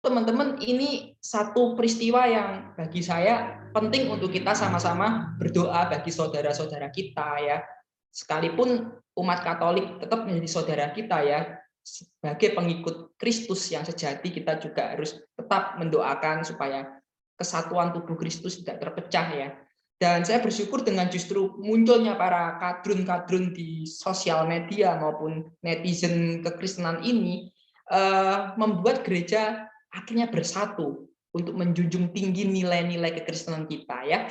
Teman-teman, ini satu peristiwa yang bagi saya penting untuk kita sama-sama berdoa bagi saudara-saudara kita ya. Sekalipun umat Katolik tetap menjadi saudara kita ya. Sebagai pengikut Kristus yang sejati, kita juga harus tetap mendoakan supaya kesatuan tubuh Kristus tidak terpecah ya. Dan saya bersyukur dengan justru munculnya para kadrun-kadrun di sosial media maupun netizen kekristenan ini membuat gereja akhirnya bersatu untuk menjunjung tinggi nilai-nilai kekristenan kita ya.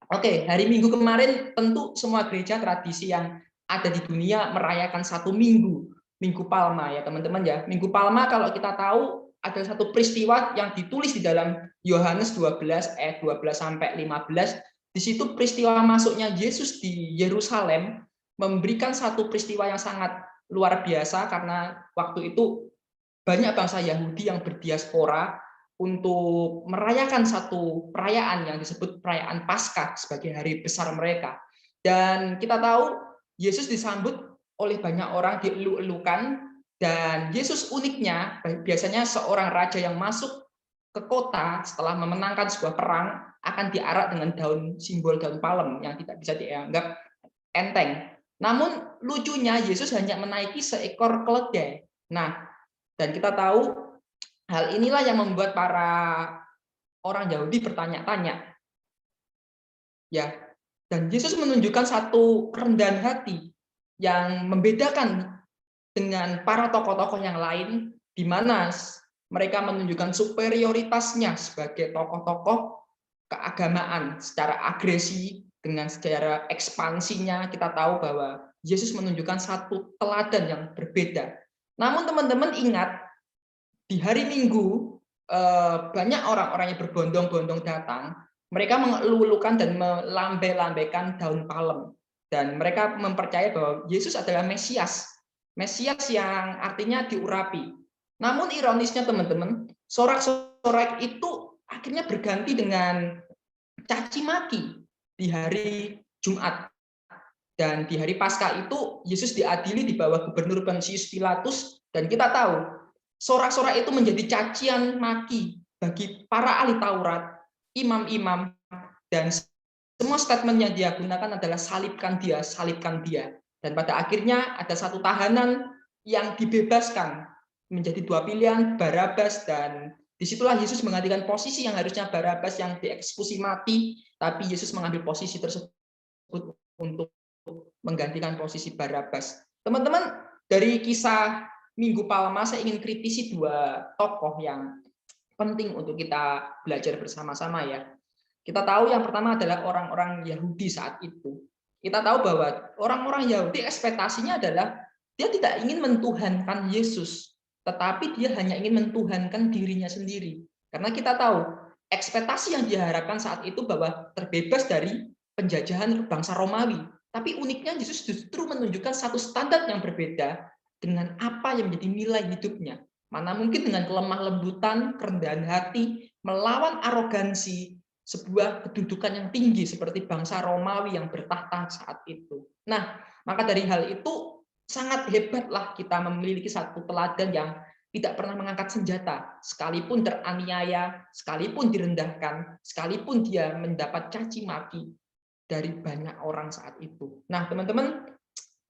Oke, hari Minggu kemarin tentu semua gereja tradisi yang ada di dunia merayakan satu minggu, Minggu Palma ya teman-teman ya. Minggu Palma kalau kita tahu ada satu peristiwa yang ditulis di dalam Yohanes 12 ayat 12 sampai 15. Di situ peristiwa masuknya Yesus di Yerusalem memberikan satu peristiwa yang sangat luar biasa karena waktu itu banyak bangsa Yahudi yang berdiaspora untuk merayakan satu perayaan yang disebut perayaan Paskah sebagai hari besar mereka. Dan kita tahu Yesus disambut oleh banyak orang, dieluk-elukan, dan Yesus uniknya biasanya seorang raja yang masuk ke kota setelah memenangkan sebuah perang akan diarak dengan daun, simbol daun palem yang tidak bisa dianggap enteng. Namun lucunya Yesus hanya menaiki seekor keledai. Nah, dan kita tahu hal inilah yang membuat para orang Yahudi bertanya-tanya, ya. Dan Yesus menunjukkan satu kerendahan hati yang membedakan dengan para tokoh-tokoh yang lain, di mana mereka menunjukkan superioritasnya sebagai tokoh-tokoh keagamaan secara agresi, dengan secara ekspansinya kita tahu bahwa Yesus menunjukkan satu teladan yang berbeda. Namun teman-teman ingat, di hari Minggu banyak orang-orang yang berbondong-bondong datang, mereka mengeluh-elukan dan melambai-lambaikan daun palem, dan mereka mempercayai bahwa Yesus adalah Mesias, Mesias yang artinya diurapi. Namun ironisnya teman-teman, sorak-sorak itu akhirnya berganti dengan caci maki di hari Jumat. Dan di hari Paskah itu Yesus diadili di bawah Gubernur Pontius Pilatus, dan kita tahu sorak-sorak itu menjadi cacian maki bagi para ahli Taurat, imam-imam, dan semua statement yang dia gunakan adalah salibkan dia, salibkan dia. Dan pada akhirnya ada satu tahanan yang dibebaskan, menjadi dua pilihan, Barabas, dan disitulah Yesus menggantikan posisi yang harusnya Barabas yang dieksekusi mati, tapi Yesus mengambil posisi tersebut untuk menggantikan posisi Barabas. Teman-teman, dari kisah Minggu Palma saya ingin kritisi dua tokoh yang penting untuk kita belajar bersama-sama ya. Kita tahu yang pertama adalah orang-orang Yahudi saat itu. Kita tahu bahwa orang-orang Yahudi ekspektasinya adalah dia tidak ingin mentuhankan Yesus, tetapi dia hanya ingin mentuhankan dirinya sendiri. Karena kita tahu ekspektasi yang diharapkan saat itu bahwa terbebas dari penjajahan bangsa Romawi. Tapi uniknya Yesus justru menunjukkan satu standar yang berbeda dengan apa yang menjadi nilai hidupnya. Mana mungkin dengan kelemah lembutan, kerendahan hati, melawan arogansi sebuah kedudukan yang tinggi seperti bangsa Romawi yang bertahta saat itu. Nah, maka dari hal itu sangat hebatlah kita memiliki satu teladan yang tidak pernah mengangkat senjata, sekalipun teraniaya, sekalipun direndahkan, sekalipun dia mendapat caci maki dari banyak orang saat itu. Nah, teman-teman,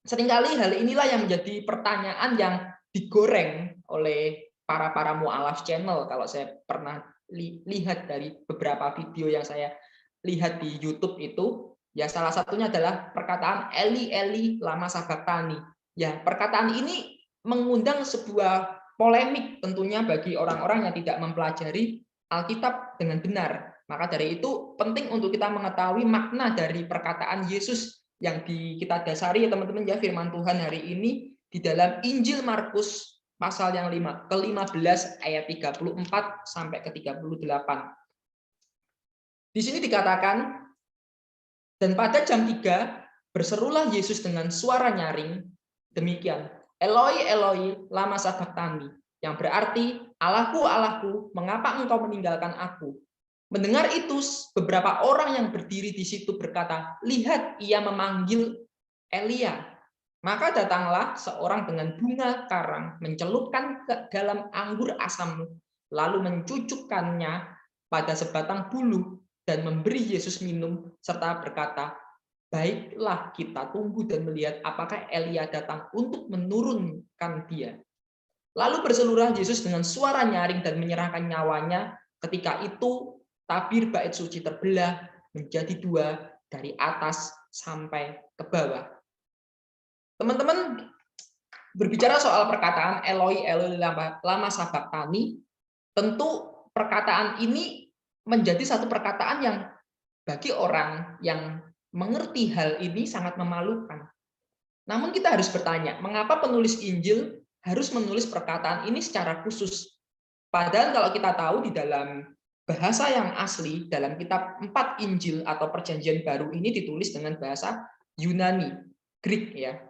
seringkali hal inilah yang menjadi pertanyaan yang digoreng oleh para mualaf channel. Kalau saya pernah lihat dari beberapa video yang saya lihat di YouTube itu, ya salah satunya adalah perkataan Eli Eli lama sabachthani. Ya, perkataan ini mengundang sebuah polemik tentunya bagi orang-orang yang tidak mempelajari Alkitab dengan benar. Maka dari itu penting untuk kita mengetahui makna dari perkataan Yesus yang kita dasari ya teman-teman ya, firman Tuhan hari ini di dalam Injil Markus pasal yang ke-15 ayat 34 sampai ke 38. Di sini dikatakan, dan pada jam 3 berserulah Yesus dengan suara nyaring demikian, Eloi Eloi lama sabachthani, yang berarti Allahku Allahku mengapa engkau meninggalkan aku. Mendengar itu, beberapa orang yang berdiri di situ berkata, lihat, ia memanggil Elia. Maka datanglah seorang dengan bunga karang, mencelupkan ke dalam anggur asam, lalu mencucukkannya pada sebatang bulu dan memberi Yesus minum, serta berkata, "Baiklah, kita tunggu dan melihat apakah Elia datang untuk menurunkan dia." Lalu berseluruh Yesus dengan suara nyaring dan menyerahkan nyawanya. Ketika itu tabir bait suci terbelah menjadi dua dari atas sampai ke bawah. Teman-teman, berbicara soal perkataan Eloi Eloi lama sabachthani, tentu perkataan ini menjadi satu perkataan yang bagi orang yang mengerti hal ini sangat memalukan. Namun kita harus bertanya, mengapa penulis Injil harus menulis perkataan ini secara khusus? Padahal kalau kita tahu di dalam bahasa yang asli, dalam kitab 4 Injil atau Perjanjian Baru ini ditulis dengan bahasa Yunani, Greek ya,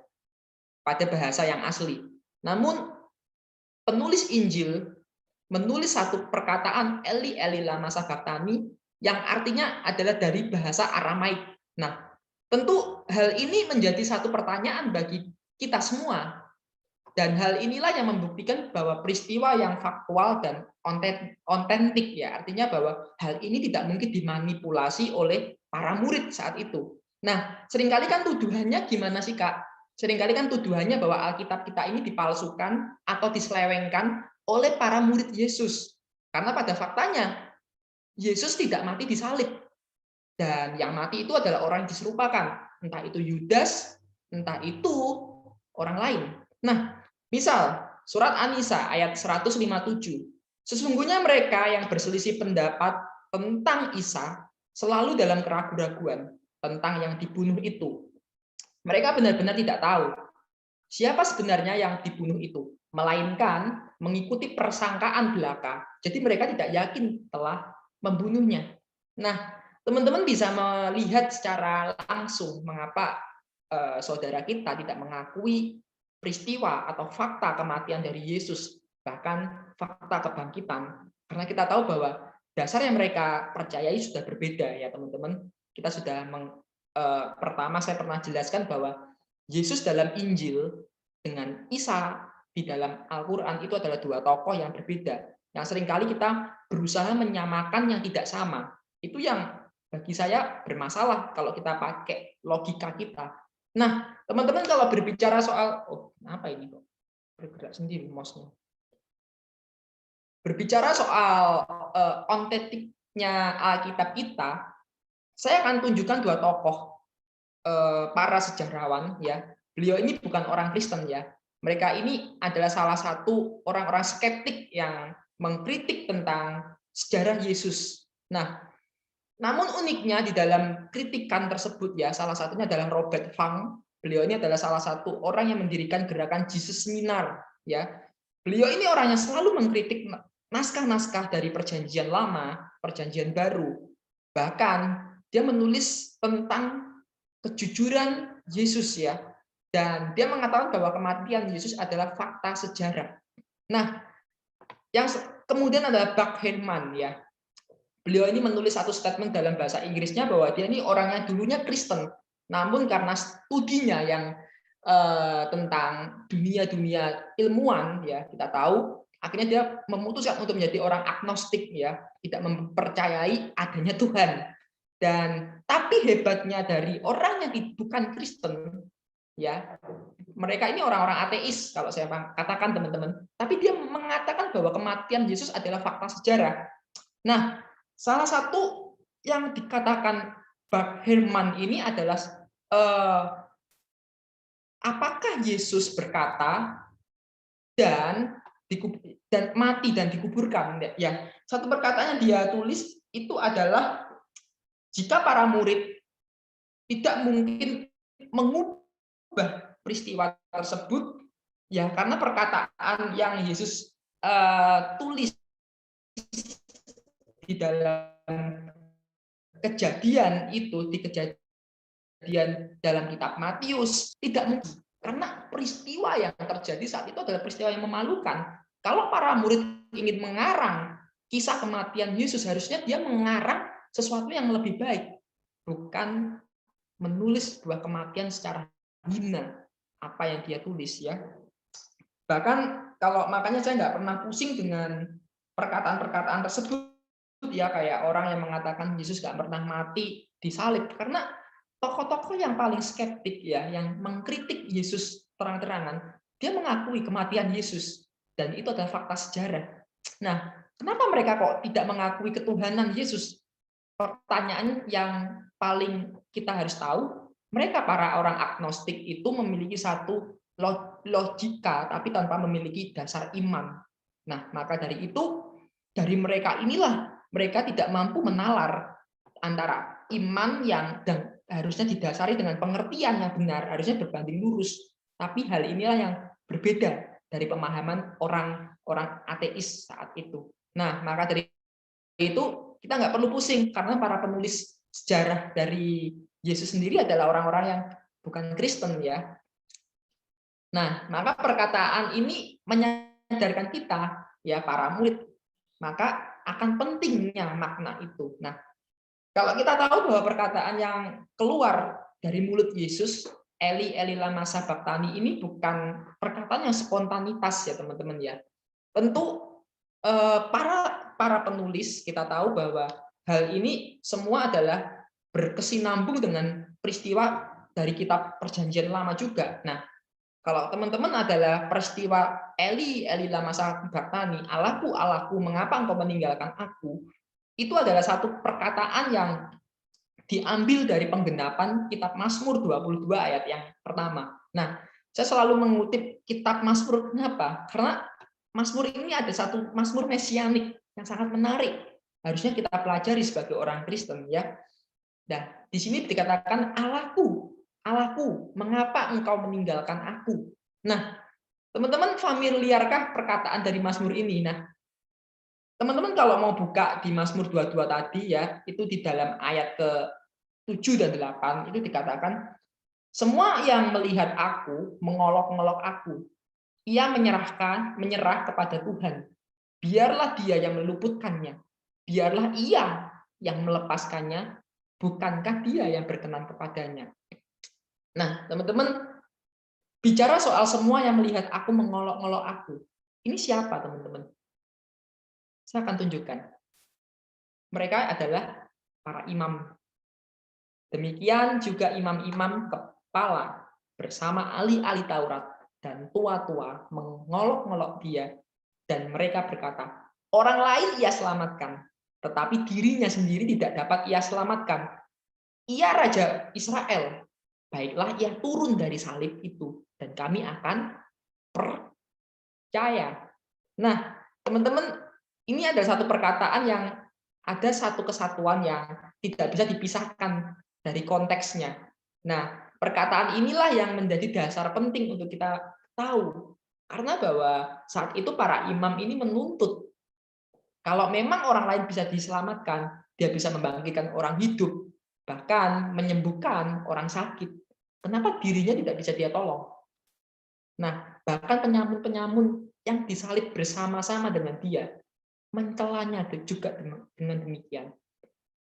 pada bahasa yang asli. Namun penulis Injil menulis satu perkataan Eli Eli lama sabachthani yang artinya adalah dari bahasa Aramaik. Nah, tentu hal ini menjadi satu pertanyaan bagi kita semua. Dan hal inilah yang membuktikan bahwa peristiwa yang faktual dan ontentik ya, artinya bahwa hal ini tidak mungkin dimanipulasi oleh para murid saat itu. Nah, seringkali kan tuduhannya gimana sih, Kak? Seringkali kan tuduhannya bahwa Alkitab kita ini dipalsukan atau diselewengkan oleh para murid Yesus. Karena pada faktanya Yesus tidak mati di salib. Dan yang mati itu adalah orang yang diserupakan, entah itu Yudas, entah itu orang lain. Nah, misal surat An-Nisa ayat 157. Sesungguhnya mereka yang berselisih pendapat tentang Isa selalu dalam keraguan-raguan tentang yang dibunuh itu. Mereka benar-benar tidak tahu siapa sebenarnya yang dibunuh itu, melainkan mengikuti persangkaan belaka. Jadi mereka tidak yakin telah membunuhnya. Nah, teman-teman bisa melihat secara langsung mengapa saudara kita tidak mengakui peristiwa atau fakta kematian dari Yesus, bahkan fakta kebangkitan. Karena kita tahu bahwa dasar yang mereka percayai sudah berbeda ya teman-teman. Kita sudah pertama saya pernah jelaskan bahwa Yesus dalam Injil dengan Isa di dalam Al-Quran itu adalah dua tokoh yang berbeda. Yang seringkali kita berusaha menyamakan yang tidak sama. Itu yang bagi saya bermasalah kalau kita pakai logika kita. Nah, teman-teman kalau berbicara soal, apa ini kok bergerak sendiri mouse-nya. Berbicara soal ontetiknya Alkitab kita, saya akan tunjukkan dua tokoh para sejarawan ya. Beliau ini bukan orang Kristen ya. Mereka ini adalah salah satu orang-orang skeptik yang mengkritik tentang sejarah Yesus. Nah, namun uniknya di dalam kritikan tersebut ya, salah satunya adalah Robert Funk. Beliau ini adalah salah satu orang yang mendirikan gerakan Jesus Seminar ya. Beliau ini orang yang selalu mengkritik naskah-naskah dari Perjanjian Lama, Perjanjian Baru. Bahkan dia menulis tentang kejujuran Yesus ya. Dan dia mengatakan bahwa kematian Yesus adalah fakta sejarah. Nah, yang kemudian adalah Bach Herman ya. Beliau ini menulis satu statement dalam bahasa Inggrisnya bahwa dia ini orangnya dulunya Kristen, namun karena studinya yang tentang dunia-dunia ilmuwan ya, kita tahu akhirnya dia memutuskan untuk menjadi orang agnostik ya, tidak mempercayai adanya Tuhan. Dan tapi hebatnya dari orang yang bukan Kristen ya, mereka ini orang-orang ateis kalau saya katakan teman-teman, tapi dia mengatakan bahwa kematian Yesus adalah fakta sejarah. Nah, salah satu yang dikatakan Bach Herman ini adalah apakah Yesus berkata dan mati dan dikuburkan ya. Satu perkataan yang dia tulis itu adalah jika para murid tidak mungkin mengubah peristiwa tersebut ya, karena perkataan yang Yesus tulis di dalam kejadian itu, di kejadian dalam kitab Matius, tidak mungkin, karena peristiwa yang terjadi saat itu adalah peristiwa yang memalukan. Kalau para murid ingin mengarang kisah kematian Yesus, harusnya dia mengarang sesuatu yang lebih baik, bukan menulis sebuah kematian secara hina apa yang dia tulis ya. Bahkan kalau makanya saya nggak pernah pusing dengan perkataan-perkataan tersebut, ya kayak orang yang mengatakan Yesus nggak pernah mati disalib, karena tokoh-tokoh yang paling skeptik ya, yang mengkritik Yesus terang-terangan, dia mengakui kematian Yesus dan itu adalah fakta sejarah. Nah, kenapa mereka kok tidak mengakui ketuhanan Yesus? Pertanyaan yang paling kita harus tahu, mereka para orang agnostik itu memiliki satu logika tapi tanpa memiliki dasar iman. Nah, maka dari itu, dari mereka inilah mereka tidak mampu menalar antara iman yang dan harusnya didasari dengan pengertian yang benar, harusnya berbanding lurus. Tapi hal inilah yang berbeda dari pemahaman orang-orang ateis saat itu. Nah, maka dari itu kita nggak perlu pusing karena para penulis sejarah dari Yesus sendiri adalah orang-orang yang bukan Kristen ya. Nah, maka perkataan ini menyadarkan kita ya para murid maka akan pentingnya makna itu. Nah, kalau kita tahu bahwa perkataan yang keluar dari mulut Yesus, Eli Eli lama sabachthani, ini bukan perkataan yang spontanitas ya teman-teman ya. Tentu para penulis kita tahu bahwa hal ini semua adalah berkesinambung dengan peristiwa dari kitab Perjanjian Lama juga. Nah, kalau teman-teman adalah peristiwa Eli lama sabachthani, Allahku, Allahku, mengapa engkau meninggalkan aku? Itu adalah satu perkataan yang diambil dari penggenapan kitab Mazmur 22 ayat yang pertama. Nah, saya selalu mengutip kitab Mazmur, kenapa? Karena Mazmur ini ada satu Mazmur mesianik yang sangat menarik. Harusnya kita pelajari sebagai orang Kristen ya. Nah, di sini dikatakan Allahku, Allahku, mengapa engkau meninggalkan aku? Nah, teman-teman familiarkah perkataan dari Mazmur ini? Nah, teman-teman kalau mau buka di Mazmur 22 tadi ya, itu di dalam ayat ke-7 dan 8 itu dikatakan, semua yang melihat aku, mengolok-ngolok aku, ia menyerah kepada Tuhan. Biarlah dia yang meluputkannya. Biarlah ia yang melepaskannya, bukankah dia yang berkenan kepadanya. Nah, teman-teman, bicara soal semua yang melihat aku, mengolok-ngolok aku. Ini siapa, teman-teman? Saya akan tunjukkan. Mereka adalah para imam. Demikian juga imam-imam kepala bersama ahli-ahli Taurat dan tua-tua mengolok-ngolok dia. Dan mereka berkata, orang lain ia selamatkan, tetapi dirinya sendiri tidak dapat ia selamatkan. Ia Raja Israel, baiklah ia turun dari salib itu, dan kami akan percaya. Nah, teman-teman, ini ada satu perkataan yang ada satu kesatuan yang tidak bisa dipisahkan dari konteksnya. Nah, perkataan inilah yang menjadi dasar penting untuk kita tahu. Karena bahwa saat itu para imam ini menuntut kalau memang orang lain bisa diselamatkan, dia bisa membangkitkan orang hidup, bahkan menyembuhkan orang sakit. Kenapa dirinya tidak bisa dia tolong? Nah, bahkan penyamun-penyamun yang disalib bersama-sama dengan dia, mencelanya juga dengan demikian.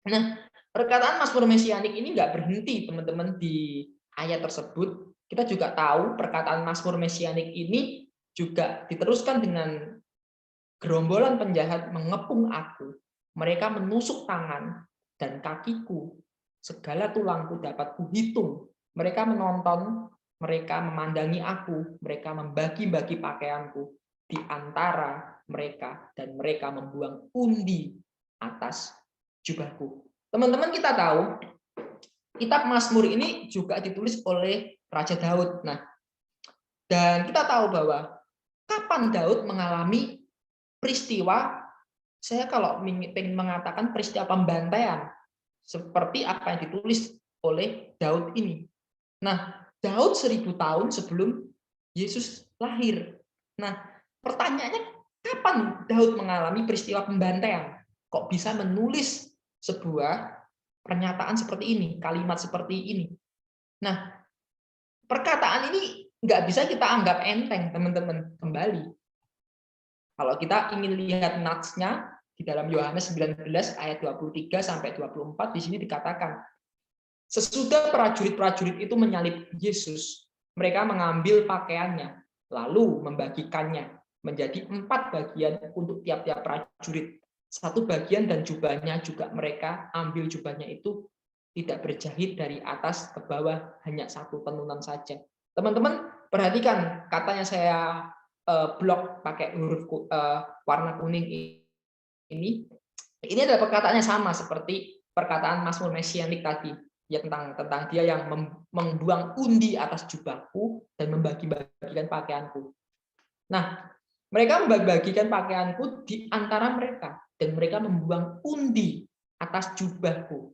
Nah, perkataan Mazmur Mesianik ini nggak berhenti, teman-teman, di ayat tersebut. Kita juga tahu perkataan Mazmur Mesianik ini juga diteruskan dengan gerombolan penjahat mengepung aku. Mereka menusuk tangan dan kakiku. Segala tulangku dapat kuhitung. Mereka menonton, mereka memandangi aku, mereka membagi-bagi pakaianku di antara mereka, dan mereka membuang undi atas jubahku. Teman-teman, kita tahu kitab Mazmur ini juga ditulis oleh Raja Daud. Nah, dan kita tahu bahwa kapan Daud mengalami peristiwa, saya kalau ingin mengatakan peristiwa pembantaian seperti apa yang ditulis oleh Daud ini. Nah, Daud 1000 tahun sebelum Yesus lahir. Nah, pertanyaannya kapan Daud mengalami peristiwa pembantaian? Kok bisa menulis sebuah pernyataan seperti ini, kalimat seperti ini? Nah, perkataan ini nggak bisa kita anggap enteng, teman-teman. Kembali, kalau kita ingin lihat nats-nya di dalam Yohanes 19 ayat 23 sampai 24, di sini dikatakan, sesudah prajurit-prajurit itu menyalib Yesus, mereka mengambil pakaiannya, lalu membagikannya. menjadi 4 bagian untuk tiap-tiap prajurit. Satu bagian dan jubahnya juga mereka ambil jubahnya itu tidak berjahit dari atas ke bawah, hanya satu tenunan saja. Teman-teman perhatikan katanya saya blok pakai huruf warna kuning ini. Ini adalah perkataannya sama seperti perkataan Mazmur Mesianik tadi, ya tentang dia yang membuang undi atas jubahku dan membagi-bagikan pakaianku. Nah, mereka membagi-bagikan pakaianku di antara mereka dan mereka membuang undi atas jubahku.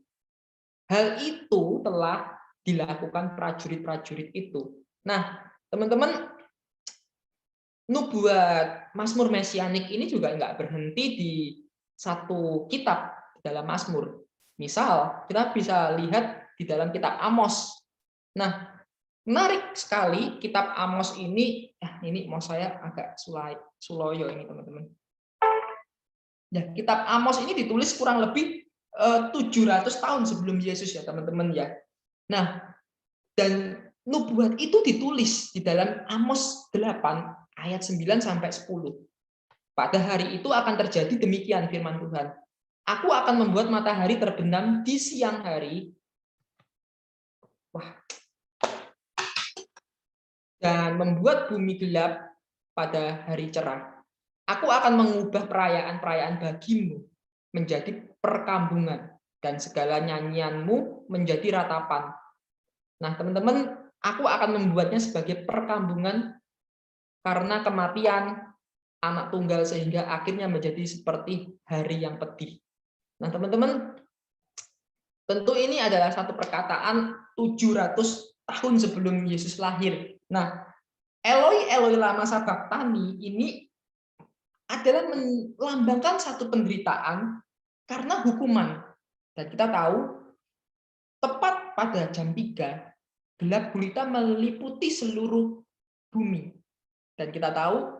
Hal itu telah dilakukan prajurit-prajurit itu. Nah, teman-teman, nubuat Mazmur Mesianik ini juga nggak berhenti di satu kitab dalam Mazmur. Misal, kita bisa lihat di dalam kitab Amos. Nah, menarik sekali kitab Amos ini. Ini mau saya agak suloyo ini, teman-teman. Ya, kitab Amos ini ditulis kurang lebih 700 tahun sebelum Yesus ya, teman-teman ya. Nah, dan nubuat itu ditulis di dalam Amos 8 ayat 9 sampai 10. Pada hari itu akan terjadi demikian firman Tuhan. Aku akan membuat matahari terbenam di siang hari. Dan membuat bumi gelap pada hari cerah. Aku akan mengubah perayaan-perayaan bagimu menjadi perkambungan dan segala nyanyianmu menjadi ratapan. Nah, teman-teman, aku akan membuatnya sebagai perkambungan karena kematian anak tunggal sehingga akhirnya menjadi seperti hari yang pedih. Nah, teman-teman, tentu ini adalah satu perkataan 700 tahun sebelum Yesus lahir. Nah, Eloi Eloi lama sabachthani ini adalah melambangkan satu penderitaan karena hukuman. Dan kita tahu tepat pada jam 3 gelap gulita meliputi seluruh bumi. Dan kita tahu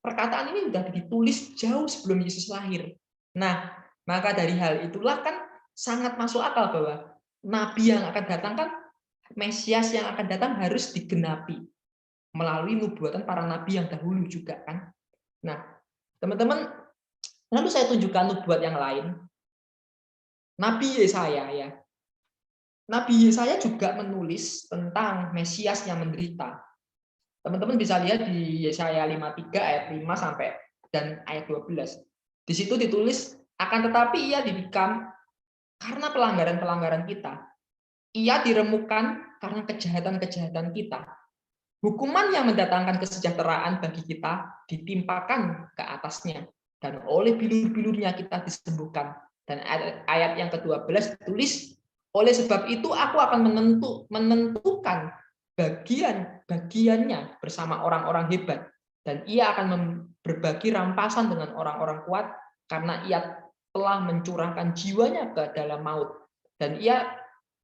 perkataan ini sudah ditulis jauh sebelum Yesus lahir. Nah, maka dari hal itulah kan sangat masuk akal bahwa nabi yang akan datang kan, Mesias yang akan datang harus digenapi melalui nubuatan para nabi yang dahulu juga kan. Nah, teman-teman, lalu saya tunjukkan nubuat yang lain. Nabi Yesaya ya. Nabi Yesaya juga menulis tentang Mesias yang menderita. Teman-teman bisa lihat di Yesaya 53 ayat 5 sampai dan ayat 12. Di situ ditulis, akan tetapi ia dibekam karena pelanggaran-pelanggaran kita. Ia diremukkan karena kejahatan-kejahatan kita. Hukuman yang mendatangkan kesejahteraan bagi kita ditimpakan ke atasnya. Dan oleh bilur-bilurnya kita disembuhkan. Dan ayat yang ke-12 ditulis, oleh sebab itu aku akan menentukan bagiannya bersama orang-orang hebat. Dan ia akan berbagi rampasan dengan orang-orang kuat karena ia telah mencurahkan jiwanya ke dalam maut. Dan ia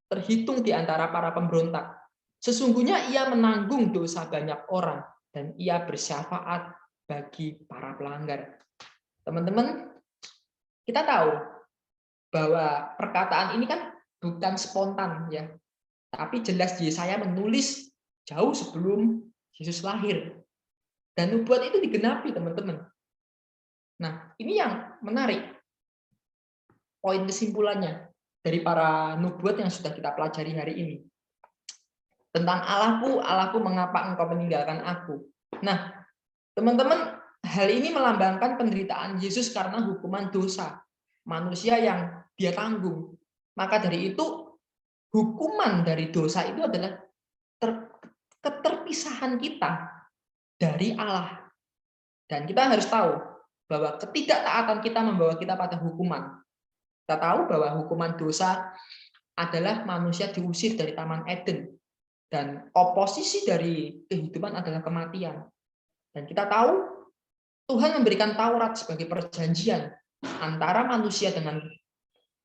terhitung di antara para pemberontak. Sesungguhnya ia menanggung dosa banyak orang dan ia bersyafaat bagi para pelanggar. Teman-teman, kita tahu bahwa perkataan ini kan bukan spontan ya, tapi jelas Yesaya menulis jauh sebelum Yesus lahir. Dan nubuat itu digenapi, teman-teman. Nah, ini yang menarik. Poin kesimpulannya dari para nubuat yang sudah kita pelajari hari ini. Tentang Allahku, Allahku, mengapa engkau meninggalkan aku? Nah, teman-teman, hal ini melambangkan penderitaan Yesus karena hukuman dosa manusia yang dia tanggung. Maka dari itu, hukuman dari dosa itu adalah keterpisahan kita dari Allah. Dan kita harus tahu bahwa ketidaktaatan kita membawa kita pada hukuman. Kita tahu bahwa hukuman dosa adalah manusia diusir dari Taman Eden. Dan oposisi dari kehidupan adalah kematian. Dan kita tahu Tuhan memberikan Taurat sebagai perjanjian antara manusia dengan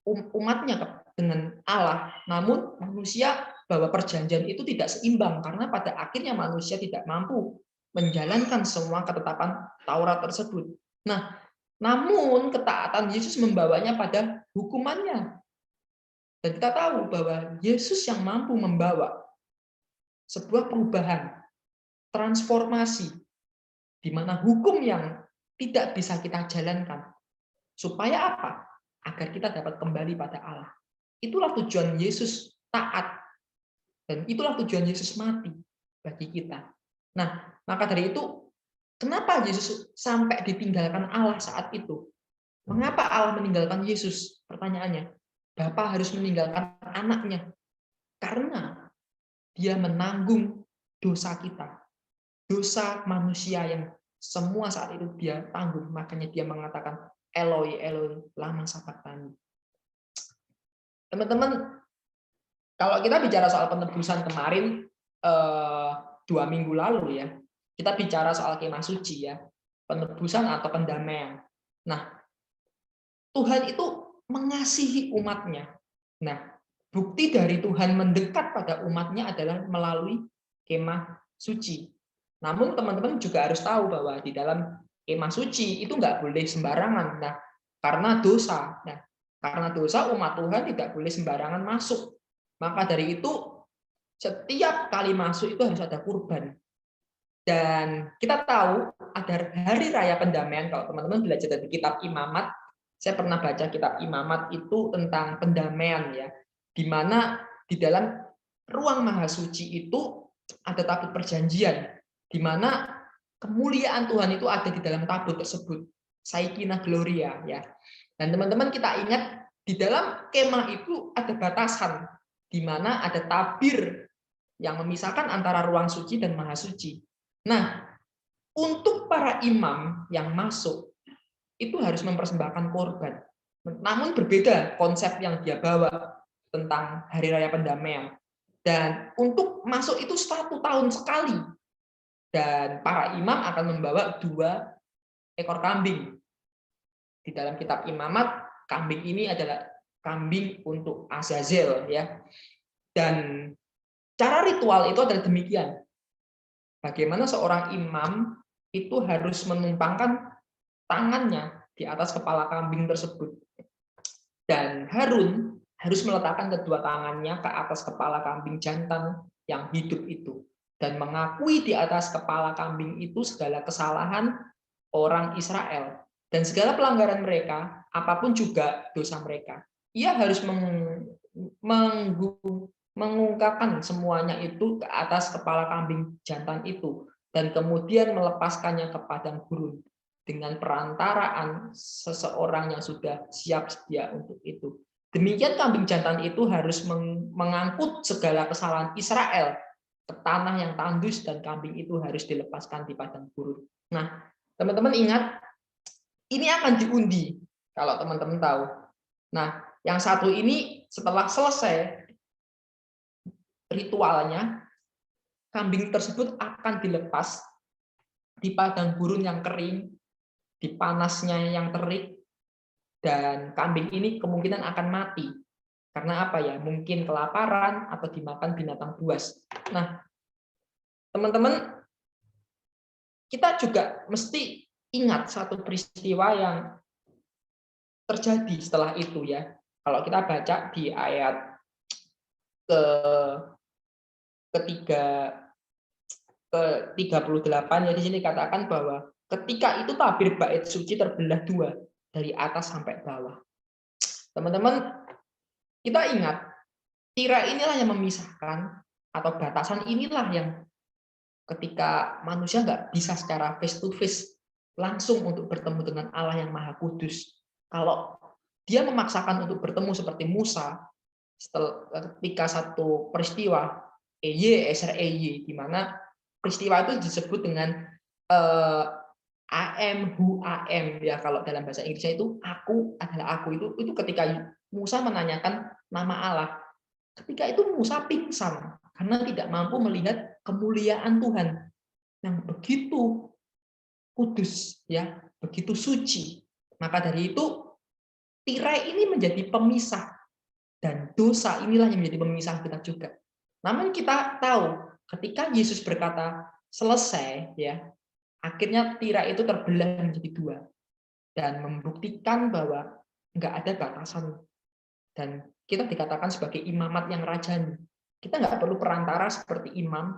umatnya dengan Allah. Namun manusia bahwa perjanjian itu tidak seimbang karena pada akhirnya manusia tidak mampu menjalankan semua ketetapan Taurat tersebut. Nah, namun ketaatan Yesus membawanya pada hukumannya. Dan kita tahu bahwa Yesus yang mampu membawa sebuah perubahan, transformasi di mana hukum yang tidak bisa kita jalankan. Supaya apa? Agar kita dapat kembali pada Allah. Itulah tujuan Yesus taat. Dan itulah tujuan Yesus mati bagi kita. Nah, maka dari itu, kenapa Yesus sampai ditinggalkan Allah saat itu? Mengapa Allah meninggalkan Yesus? Pertanyaannya. Bapa harus meninggalkan anaknya. Karena dia menanggung dosa kita. Dosa manusia yang semua saat itu dia tanggung. Makanya dia mengatakan, Eloi, Eloi, lama sabachthani. Teman-teman, kalau kita bicara soal penebusan kemarin, 2 minggu lalu ya, kita bicara soal kemah suci ya, penebusan atau pendamaian. Nah, Tuhan itu mengasihi umatnya. Nah, bukti dari Tuhan mendekat pada umatnya adalah melalui kemah suci. Namun teman-teman juga harus tahu bahwa di dalam kemah suci itu nggak boleh sembarangan. Nah, karena dosa. Nah, karena dosa umat Tuhan tidak boleh sembarangan masuk. Maka dari itu setiap kali masuk itu harus ada kurban. Dan kita tahu ada hari raya pendamaian. Kalau teman-teman belajar dari kitab Imamat, saya pernah baca kitab Imamat itu tentang pendamaian ya, di mana di dalam ruang maha suci itu ada tabut perjanjian, di mana kemuliaan Tuhan itu ada di dalam tabut tersebut, Shekinah Gloria ya. Dan teman-teman kita ingat di dalam kemah itu ada batasan, di mana ada tabir yang memisahkan antara ruang suci dan maha suci. Nah, untuk para imam yang masuk itu harus mempersembahkan korban. Namun berbeda konsep yang dia bawa tentang hari raya pendamaian. Dan untuk masuk itu 1 tahun sekali. Dan para imam akan membawa 2 ekor kambing. Di dalam kitab Imamat, kambing ini adalah kambing untuk Azazel ya. Dan cara ritual itu adalah demikian. Bagaimana seorang imam itu harus menumpangkan tangannya di atas kepala kambing tersebut. Dan Harun harus meletakkan kedua tangannya ke atas kepala kambing jantan yang hidup itu. Dan mengakui di atas kepala kambing itu segala kesalahan orang Israel. Dan segala pelanggaran mereka, apapun juga dosa mereka. Ia harus mengungkapkan semuanya itu ke atas kepala kambing jantan itu. Dan kemudian melepaskannya ke padang gurun dengan perantaraan seseorang yang sudah siap sedia untuk itu. Demikian kambing jantan itu harus mengangkut segala kesalahan Israel ke tanah yang tandus dan kambing itu harus dilepaskan di padang gurun. Nah, teman-teman ingat, ini akan diundi kalau teman-teman tahu. Nah, yang satu ini setelah selesai ritualnya, kambing tersebut akan dilepas di padang gurun yang kering, di panasnya yang terik, dan kambing ini kemungkinan akan mati. Karena apa ya? Mungkin kelaparan atau dimakan binatang buas. Nah, teman-teman, kita juga mesti ingat satu peristiwa yang terjadi setelah itu ya. Kalau kita baca di ayat ke-38 ya, di sini katakan bahwa ketika itu tabir bait suci terbelah 2 dari atas sampai bawah. Teman-teman, kita ingat tirai inilah yang memisahkan atau batasan inilah yang ketika manusia nggak bisa secara face to face langsung untuk bertemu dengan Allah yang Maha Kudus. Kalau dia memaksakan untuk bertemu seperti Musa, ketika satu peristiwa Eser di mana peristiwa itu disebut dengan am hu am ya, kalau dalam bahasa Inggrisnya itu aku adalah aku, itu ketika Musa menanyakan nama Allah. Ketika itu Musa pingsan karena tidak mampu melihat kemuliaan Tuhan yang begitu kudus ya, begitu suci. Maka dari itu tirai ini menjadi pemisah, dan dosa inilah yang menjadi pemisah kita juga. Namun kita tahu ketika Yesus berkata selesai ya, akhirnya tirai itu terbelah menjadi 2 dan membuktikan bahwa nggak ada batasan, dan kita dikatakan sebagai imamat yang rajani. Kita nggak perlu perantara seperti imam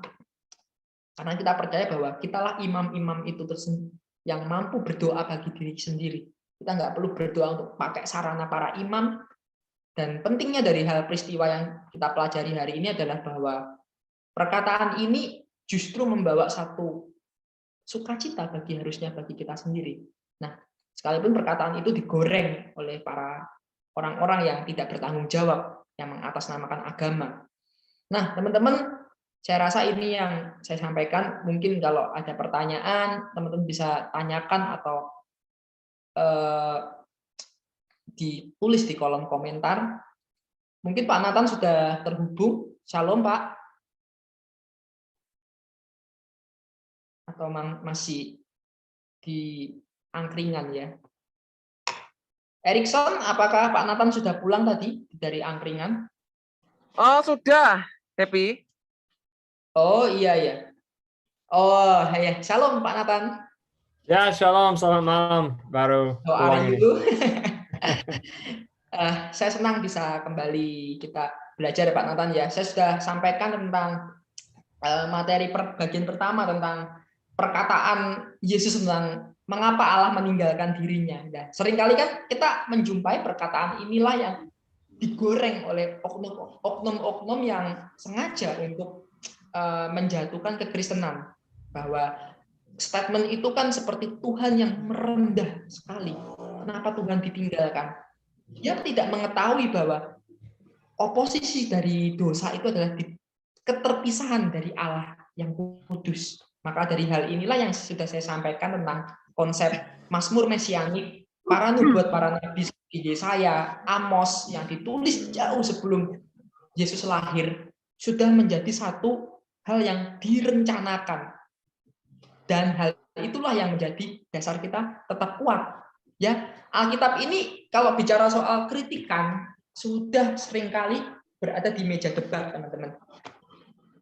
Karena kita percaya bahwa kitalah imam-imam itu yang mampu berdoa bagi diri sendiri. Kita nggak perlu berdoa untuk pakai sarana para imam. Dan pentingnya dari hal peristiwa yang kita pelajari hari ini adalah bahwa perkataan ini justru membawa satu sukacita harusnya bagi kita sendiri. Nah, sekalipun perkataan itu digoreng oleh para orang-orang yang tidak bertanggung jawab, yang mengatasnamakan agama. Nah, teman-teman, saya rasa ini yang saya sampaikan. Mungkin kalau ada pertanyaan, teman-teman bisa tanyakan atau ditulis di kolom komentar. Mungkin Pak Nathan sudah terhubung. Shalom, Pak. Atau masih di angkringan ya. Erikson, apakah Pak Nathan sudah pulang tadi dari angkringan? Oh, sudah, Happy. Oh, iya ya. Oh, ya. Shalom Pak Nathan. Ya, shalom, selamat malam. Baru pulang ini. Saya senang bisa kembali kita belajar Pak Nathan ya. Saya sudah sampaikan tentang materi bagian pertama tentang perkataan Yesus tentang mengapa Allah meninggalkan dirinya. Ya, seringkali kan kita menjumpai perkataan inilah yang digoreng oleh oknum-oknum yang sengaja untuk menjatuhkan kekristenan, bahwa statement itu kan seperti Tuhan yang merendah sekali. Kenapa Tuhan ditinggalkan? Dia tidak mengetahui bahwa oposisi dari dosa itu adalah keterpisahan dari Allah yang kudus. Maka dari hal inilah yang sudah saya sampaikan tentang konsep Mazmur Mesianik, para nubuat, para nabi seperti Yesaya, Amos yang ditulis jauh sebelum Yesus lahir sudah menjadi satu hal yang direncanakan. Dan hal itulah yang menjadi dasar kita tetap kuat. Ya, Alkitab ini kalau bicara soal kritikan sudah seringkali berada di meja debat, teman-teman.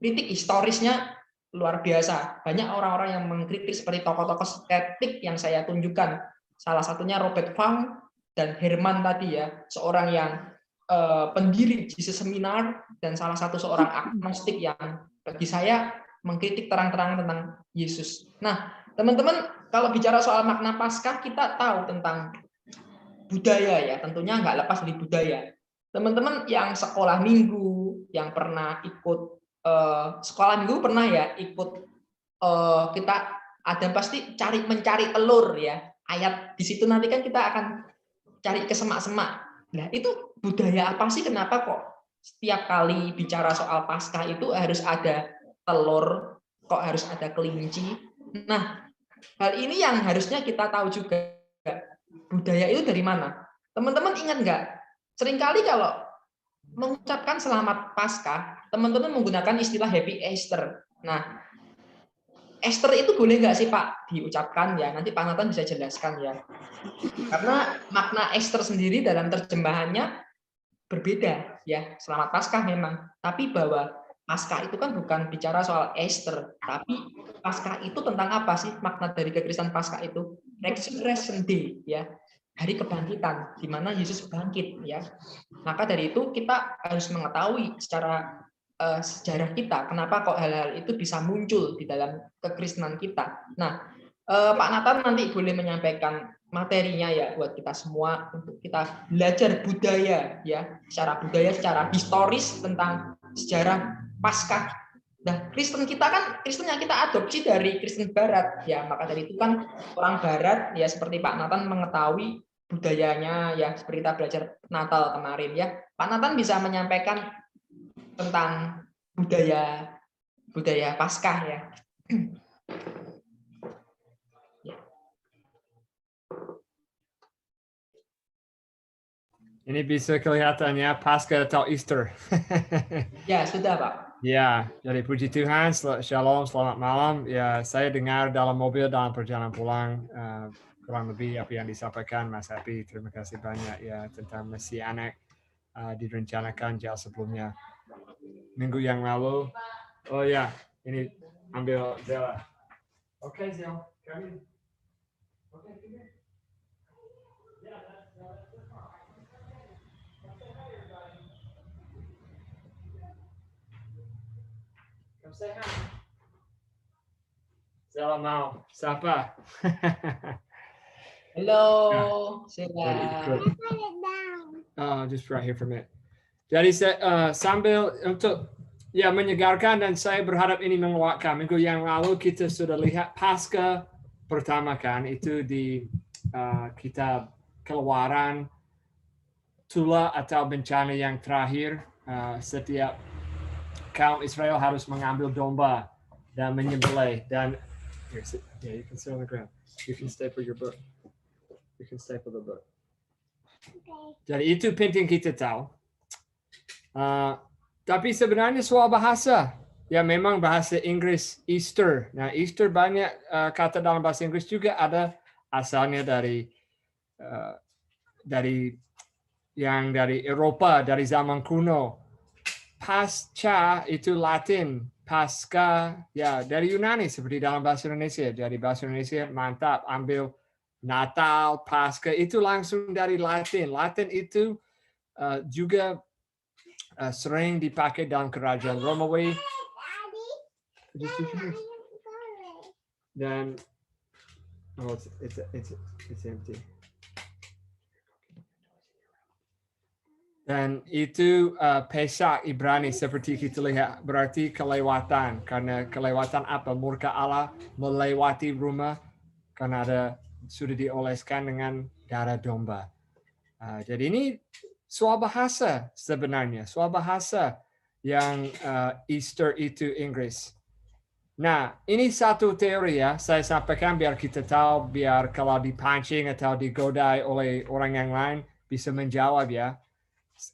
Kritik historisnya luar biasa. Banyak orang-orang yang mengkritik seperti tokoh-tokoh skeptik yang saya tunjukkan. Salah satunya Robert Funk dan Herman tadi ya, seorang yang pendiri Jesus Seminar dan salah satu seorang agnostik yang bagi saya mengkritik terang-terangan tentang Yesus. Nah, teman-teman, kalau bicara soal makna Paskah, kita tahu tentang budaya ya, tentunya nggak lepas dari budaya. Teman-teman yang sekolah minggu, yang pernah ikut sekolah minggu pernah ya ikut kita ada pasti mencari telur ya. Ayat di situ nanti kan kita akan cari ke semak-semak. Nah, itu budaya apa sih? Kenapa kok setiap kali bicara soal Paskah itu harus ada telur, kok harus ada kelinci? Nah, hal ini yang harusnya kita tahu juga. Budaya itu dari mana? Teman-teman ingat nggak? Seringkali kalau mengucapkan selamat Paskah, teman-teman menggunakan istilah Happy Easter. Nah, Easter itu boleh nggak sih Pak diucapkan ya? Nanti Pak Nathan bisa jelaskan ya. Karena makna Easter sendiri dalam terjemahannya berbeda ya. Selamat Paskah memang, tapi bahwa Paskah itu kan bukan bicara soal Easter, tapi Paskah itu tentang apa sih? Makna dari kekristenan Paskah itu Resurrection Day ya. Hari kebangkitan di mana Yesus bangkit ya. Maka dari itu kita harus mengetahui secara sejarah kita kenapa kok hal-hal itu bisa muncul di dalam kekristenan kita. Nah, Pak Nathan nanti boleh menyampaikan materinya ya buat kita semua untuk kita belajar budaya ya, secara historis tentang sejarah Paskah. Nah, Kristen kita kan Kristen yang kita adopsi dari Kristen Barat ya, maka dari itu kan orang Barat ya seperti Pak Nathan mengetahui budayanya ya, seperti kita belajar Natal kemarin ya. Pak Nathan bisa menyampaikan tentang budaya Paskah ya. Ini bisa kelihatan ya, Paskah atau Easter. Ya, sudah Pak. Ya, jadi puji Tuhan, shalom, selamat malam. Ya, saya dengar dalam mobil dalam perjalanan pulang, kurang lebih apa yang disampaikan Mas Happy. Terima kasih banyak ya tentang Mesianik direncanakan jauh sebelumnya. Minggu yang lalu, oh ya, ini ambil Zella. Oke, Zella, kami. Oke, Come say hi. Salam mau. Siapa? Halo, Jadi ikut. Sila. Just right here for a minute. Jadi sambil untuk menyegarkan, dan saya berharap ini menguatkan. Minggu yang lalu kita sudah lihat Paskah pertama kan, itu di kitab Keluaran, Tula atau bencana yang terakhir. Setiap kaum Israel harus mengambil domba dan menyembelih. Dan you can sit on the ground. You can staple your book. You can staple the book. Jadi itu penting kita tahu. Tapi sebenarnya soal bahasa, ya memang bahasa Inggris Easter. Nah, Easter banyak kata dalam bahasa Inggris juga ada asalnya dari Eropa, dari zaman kuno. Pasca itu Latin, pasca ya dari Yunani seperti dalam bahasa Indonesia. Jadi bahasa Indonesia mantap, ambil Natal, Pasca itu langsung dari Latin. Latin itu juga sering dipakai dalam kerajaan Romawi. Dan it's empty. Dan itu Pesak Ibrani seperti kita lihat berarti kelewatan. Karena kelewatan apa? Murka Allah melewati rumah karena sudah dioleskan dengan darah domba. Jadi ini soal bahasa sebenarnya. Soal bahasa yang Easter itu Inggris. Nah, ini satu teori ya. Saya sampaikan biar kita tahu, biar kalau dipancing atau digodai oleh orang yang lain bisa menjawab ya.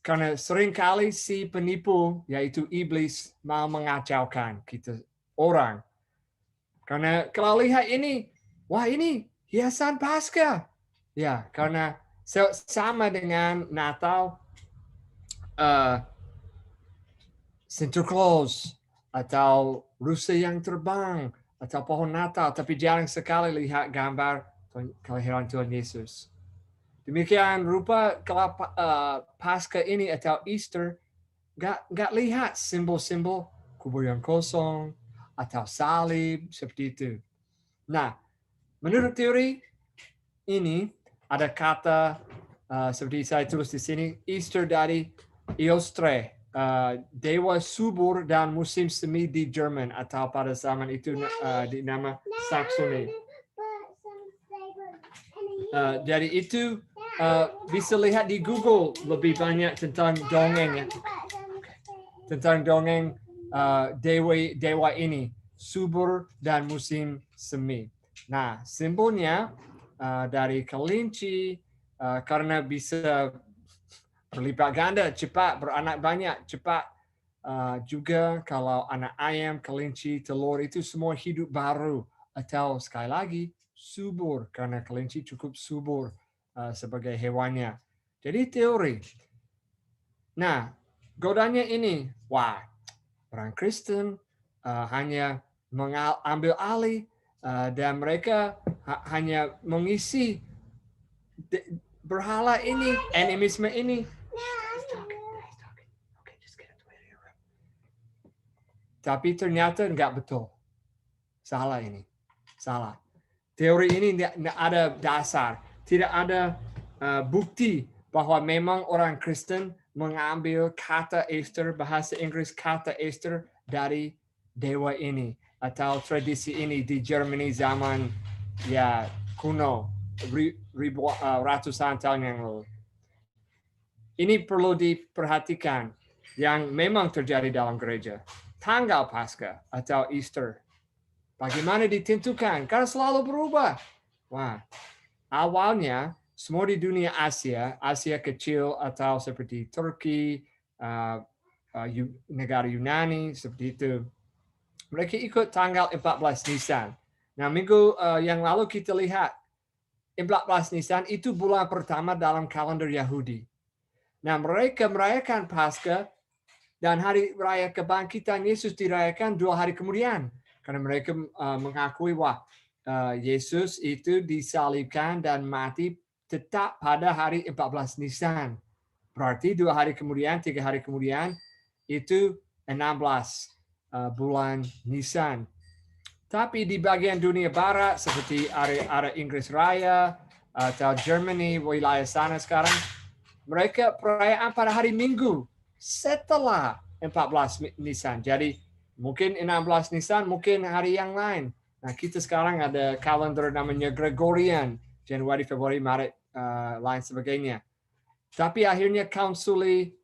Karena seringkali si penipu, yaitu iblis, mau mengacaukan kita orang. Karena kalau lihat ini, wah ini hiasan Paskah. Ya, karena sama dengan Natal, Santa Claus, atau rusa yang terbang, atau pohon Natal. Tapi jarang sekali lihat gambar kelahiran Tuhan Yesus. Demikian rupa kalau Paskah ini atau Easter nggak lihat simbol-simbol kubur yang kosong atau salib seperti itu. Nah, menurut teori ini ada kata seperti saya tulis di sini, Easter dari Eostre, dewa subur dan musim semi di Jerman, atau pada zaman itu di nama Saxony. Jadi itu bisa lihat di Google lebih banyak tentang dongeng ya. Tentang dongeng dewa ini, subur dan musim semi. Nah, simbolnya dari kelinci karena bisa berlipat ganda, cepat, beranak banyak, cepat. Juga kalau anak ayam, kelinci, telur itu semua hidup baru. Atau sekali lagi, subur, karena kelinci cukup subur sebagai hewannya. Jadi teori. Nah, godanya ini, wah, orang Kristen hanya mengambil alih dan mereka hanya mengisi berhala ini, animisme ini. Tapi ternyata nggak betul. Salah ini. Salah. Teori ini tidak ada dasar. Tidak ada bukti bahwa memang orang Kristen mengambil kata Easter, bahasa Inggris kata Easter dari dewa ini. Atau tradisi ini di Germany zaman ya kuno, ratusan tahun yang lalu. Ini perlu diperhatikan yang memang terjadi dalam gereja. Tanggal Paskah atau Easter. Bagaimana ditentukan? Karena selalu berubah. Wah, awalnya semua di dunia Asia kecil atau seperti Turki, negara Yunani, seperti itu. Mereka ikut tanggal 14 Nisan. Nah, minggu yang lalu kita lihat 14 Nisan itu bulan pertama dalam kalender Yahudi. Nah, mereka merayakan Paskah dan hari raya kebangkitan Yesus dirayakan 2 hari kemudian. Karena mereka mengakui wah Yesus itu disalibkan dan mati tetap pada hari 14 Nisan. Berarti 2 hari kemudian, 3 hari kemudian itu 16 bulan Nisan. Tapi di bagian dunia barat seperti area Inggris Raya atau Germany, wilayah sana sekarang, mereka perayaan pada hari Minggu setelah 14 Nisan. Jadi mungkin 16 Nisan, mungkin hari yang lain. Nah, kita sekarang ada kalender namanya Gregorian, Januari, Februari, Maret, lain sebagainya. Tapi akhirnya Konsuli,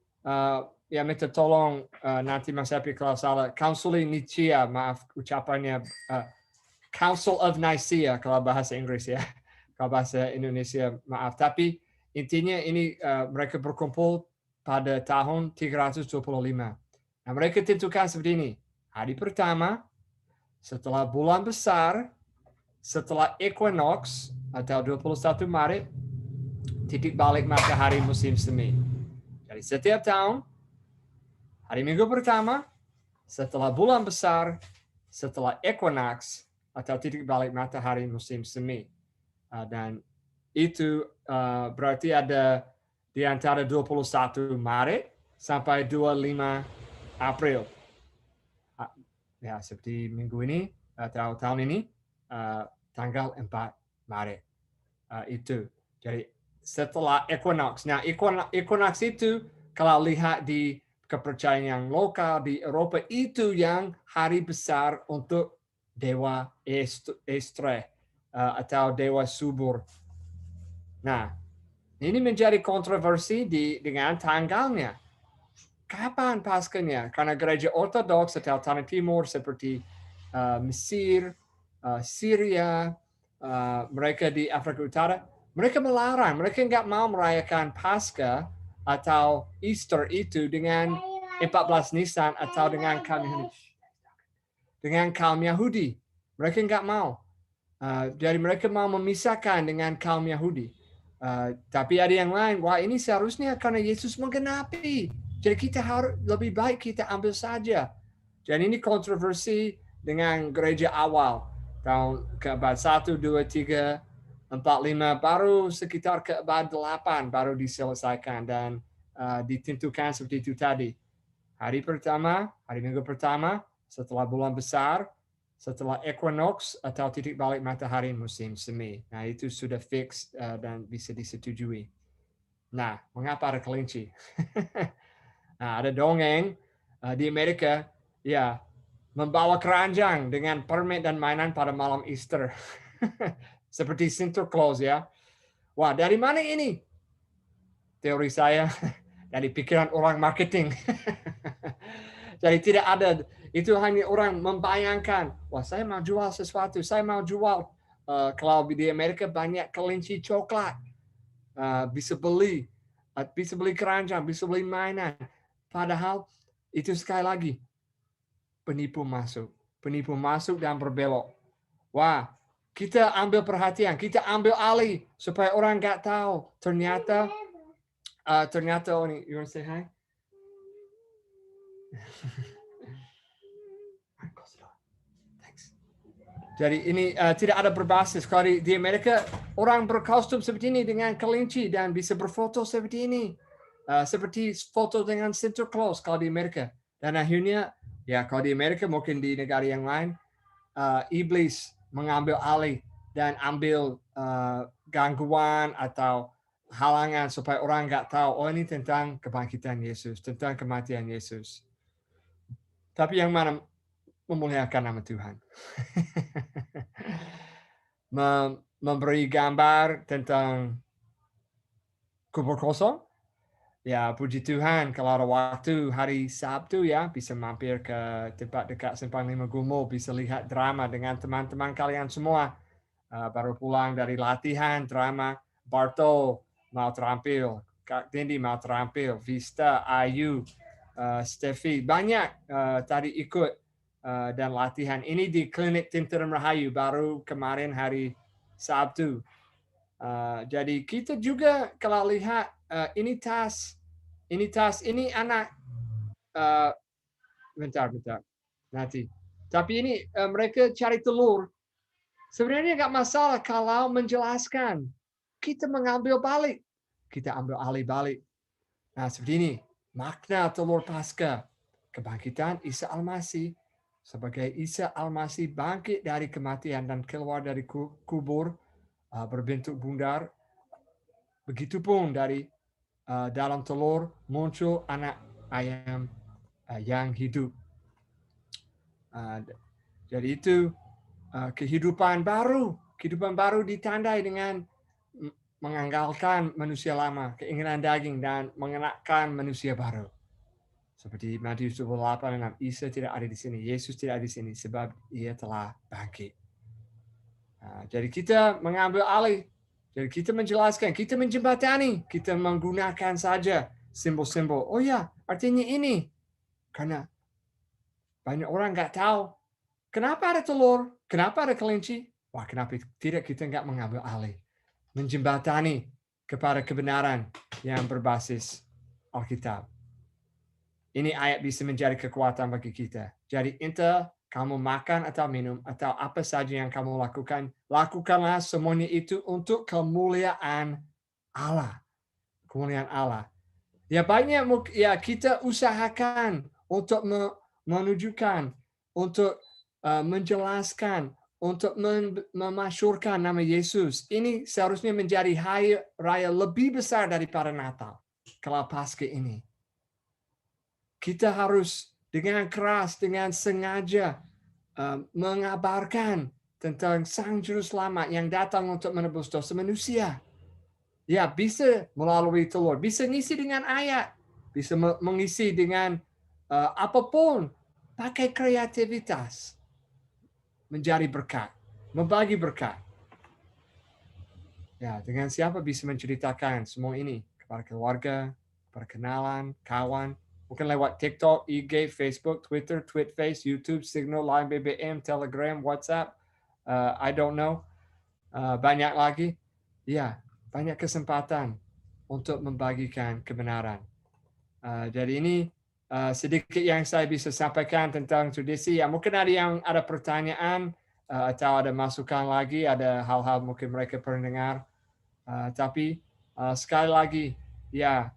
ya minta tolong nanti Mas Happy kalau salah, Konsuli Nicea, maaf ucapannya, Council of Nicaea kalau bahasa Inggris ya, kalau bahasa Indonesia maaf. Tapi intinya ini mereka berkumpul pada tahun 325. Nah, mereka tentukan seperti ini. Hari pertama, setelah bulan besar, setelah equinox atau 21 Maret, titik balik matahari musim semi. Jadi setiap tahun, hari Minggu pertama, setelah bulan besar, setelah equinox atau titik balik matahari musim semi. Dan itu berarti ada di antara 21 Maret sampai 25 April. Ya, seperti minggu ini atau tahun ini, tanggal 4 Maret. Itu. Jadi setelah equinox. Nah, equinox itu kalau lihat di kepercayaan yang lokal di Eropa itu yang hari besar untuk dewa Estre atau dewa subur. Nah, ini menjadi kontroversi dengan tanggalnya. Kapan Paskahnya? Karena gereja Ortodoks atau Tanah Timur seperti Mesir, Syria, mereka di Afrika Utara, mereka melarang, mereka nggak mau merayakan Paskah atau Easter itu dengan 14 Nisan atau dengan kaum Yahudi. Mereka nggak mau. Jadi mereka mau memisahkan dengan kaum Yahudi. Tapi ada yang lain, wah ini seharusnya karena Yesus menggenapi. Jadi kita harus lebih baik kita ambil saja. Dan ini kontroversi dengan gereja awal. Tahun keabad 1, 2, 3, 4, 5, baru sekitar keabad 8 baru diselesaikan dan ditentukan seperti itu tadi. Hari pertama, hari Minggu pertama, setelah bulan besar, setelah equinox atau titik balik matahari musim semi. Nah, itu sudah fix dan bisa disetujui. Nah, mengapa ada kelinci? Nah, ada dongeng di Amerika, ya, membawa keranjang dengan permen dan mainan pada malam Easter. Seperti Santa Claus ya. Wah, dari mana ini? Teori saya dari pikiran orang marketing. Jadi tidak ada, itu hanya orang membayangkan, wah saya mau jual sesuatu, saya mau jual, kalau di Amerika banyak kelinci coklat, bisa beli keranjang, bisa beli mainan. Padahal itu sekali lagi, penipu masuk dan berbelok. Wah, kita ambil perhatian, kita ambil alih supaya orang nggak tahu. Ternyata ini, you want to say hi? Jadi ini tidak ada berbasis. Kalau di Amerika, orang berkostum seperti ini dengan kelinci dan bisa berfoto seperti ini. Seperti foto dengan Santa Claus kalau di Amerika. Dan akhirnya, ya kalau di Amerika mungkin di negara yang lain, iblis mengambil alih dan ambil gangguan atau halangan supaya orang nggak tahu, oh ini tentang kebangkitan Yesus, tentang kematian Yesus. Tapi yang mana memuliakan nama Tuhan. Memberi gambar tentang kubur kosong. Ya, puji Tuhan kalau ada waktu hari Sabtu ya, bisa mampir ke tempat dekat Simpang 5 Gumul, bisa lihat drama dengan teman-teman kalian semua. Baru pulang dari latihan drama, Bartol mau terampil, Kak Dendi mau terampil, Vista, Ayu, Steffi, banyak tadi ikut dan latihan. Ini di klinik Tinteram Rahayu baru kemarin hari Sabtu. Jadi kita juga kalau lihat ini tas, ini anak, bentar, nanti. Tapi ini mereka cari telur. Sebenarnya nggak masalah kalau menjelaskan. Kita mengambil balik. Kita ambil alih balik. Nah, seperti ini. Makna telur Paskah. Kebangkitan Isa Al-Masih. sebagai Isa Al-Masih bangkit dari kematian dan keluar dari kubur berbentuk bundar, begitupun dari dalam telur muncul anak ayam yang hidup. Jadi itu kehidupan baru ditandai dengan menganggalkan manusia lama, keinginan daging, dan mengenakan manusia baru. Seperti Matius 28:6, Isa tidak ada di sini, Yesus tidak ada di sini, sebab ia telah bangkit. Jadi kita mengambil alih, jadi kita menjelaskan, kita menjembatani, kita menggunakan saja simbol-simbol. Oh ya, artinya ini. Karena banyak orang nggak tahu, kenapa ada telur, kenapa ada kelinci. Wah, kenapa tidak kita nggak mengambil alih, menjembatani kepada kebenaran yang berbasis Alkitab. Ini ayat bisa menjadi kekuatan bagi kita. Jadi entah kamu makan atau minum atau apa saja yang kamu lakukan, lakukanlah semuanya itu untuk kemuliaan Allah. Kemuliaan Allah. Ya banyak ya kita usahakan untuk menunjukkan, untuk menjelaskan, untuk memasyurkan nama Yesus. Ini seharusnya menjadi hari raya lebih besar daripada Natal. Kalau Paskah ini. Kita harus dengan keras, dengan sengaja mengabarkan tentang Sang Juru Selamat yang datang untuk menebus dosa manusia. Ya, bisa melalui telur, bisa ngisi dengan ayat, bisa mengisi dengan apapun, pakai kreativitas, menjadi berkat, membagi berkat. Ya, dengan siapa bisa menceritakan semua ini kepada keluarga, kepada kenalan, kawan. Mungkin lewat TikTok, IG, Facebook, Twitter, Tweetface, YouTube, Signal, Line BBM, Telegram, WhatsApp. I don't know. Banyak lagi. Ya, banyak kesempatan untuk membagikan kebenaran. Jadi ini sedikit yang saya bisa sampaikan tentang tradisi. Ya, mungkin ada yang ada pertanyaan atau ada masukan lagi, ada hal-hal mungkin mereka pernah dengar. Tapi sekali lagi, ya,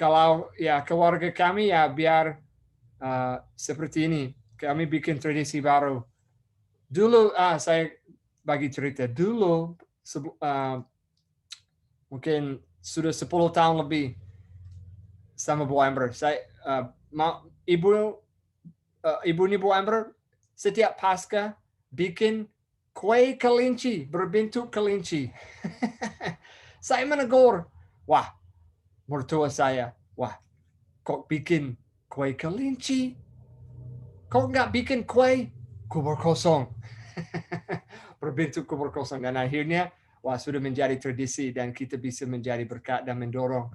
kalau ya keluarga kami ya biar seperti ini. Kami bikin tradisi baru. Dulu saya bagi cerita. Dulu mungkin sudah 10 tahun lebih sama Bu Amber. Saya ibunya Bu Amber setiap Paskah bikin kue kelinci berbentuk kelinci. Saya menegur, wah, mertua saya, wah, kok bikin kue kelinci? Kok nggak bikin kue kubur kosong? Berbentuk kubur kosong. Dan akhirnya, wah, sudah menjadi tradisi dan kita bisa menjadi berkat dan mendorong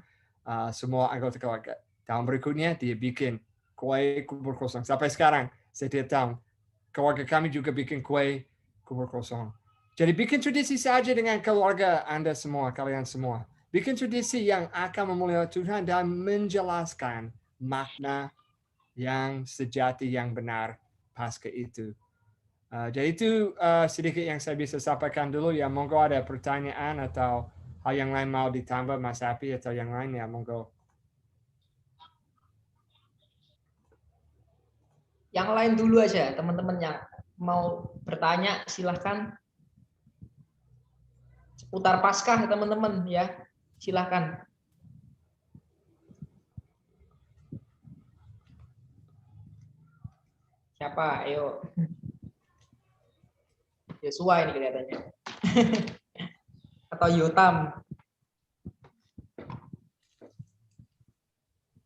semua anggota keluarga. Tahun berikutnya, dia bikin kue kubur kosong. Sampai sekarang, setiap tahun, keluarga kami juga bikin kue kubur kosong. Jadi bikin tradisi saja dengan keluarga Anda semua, kalian semua. Bikin tradisi yang akan memuliakan Tuhan dan menjelaskan makna yang sejati, yang benar Paskah itu. Jadi itu sedikit yang saya bisa sampaikan dulu. Ya, monggo ada pertanyaan atau hal yang lain mau ditambah Mas Happy atau yang lain, ya monggo. Yang lain dulu aja, teman-teman yang mau bertanya silahkan. Seputar Paskah teman-teman ya, silahkan. Siapa? Ayo. Yosua ini kelihatannya. Atau Yotam.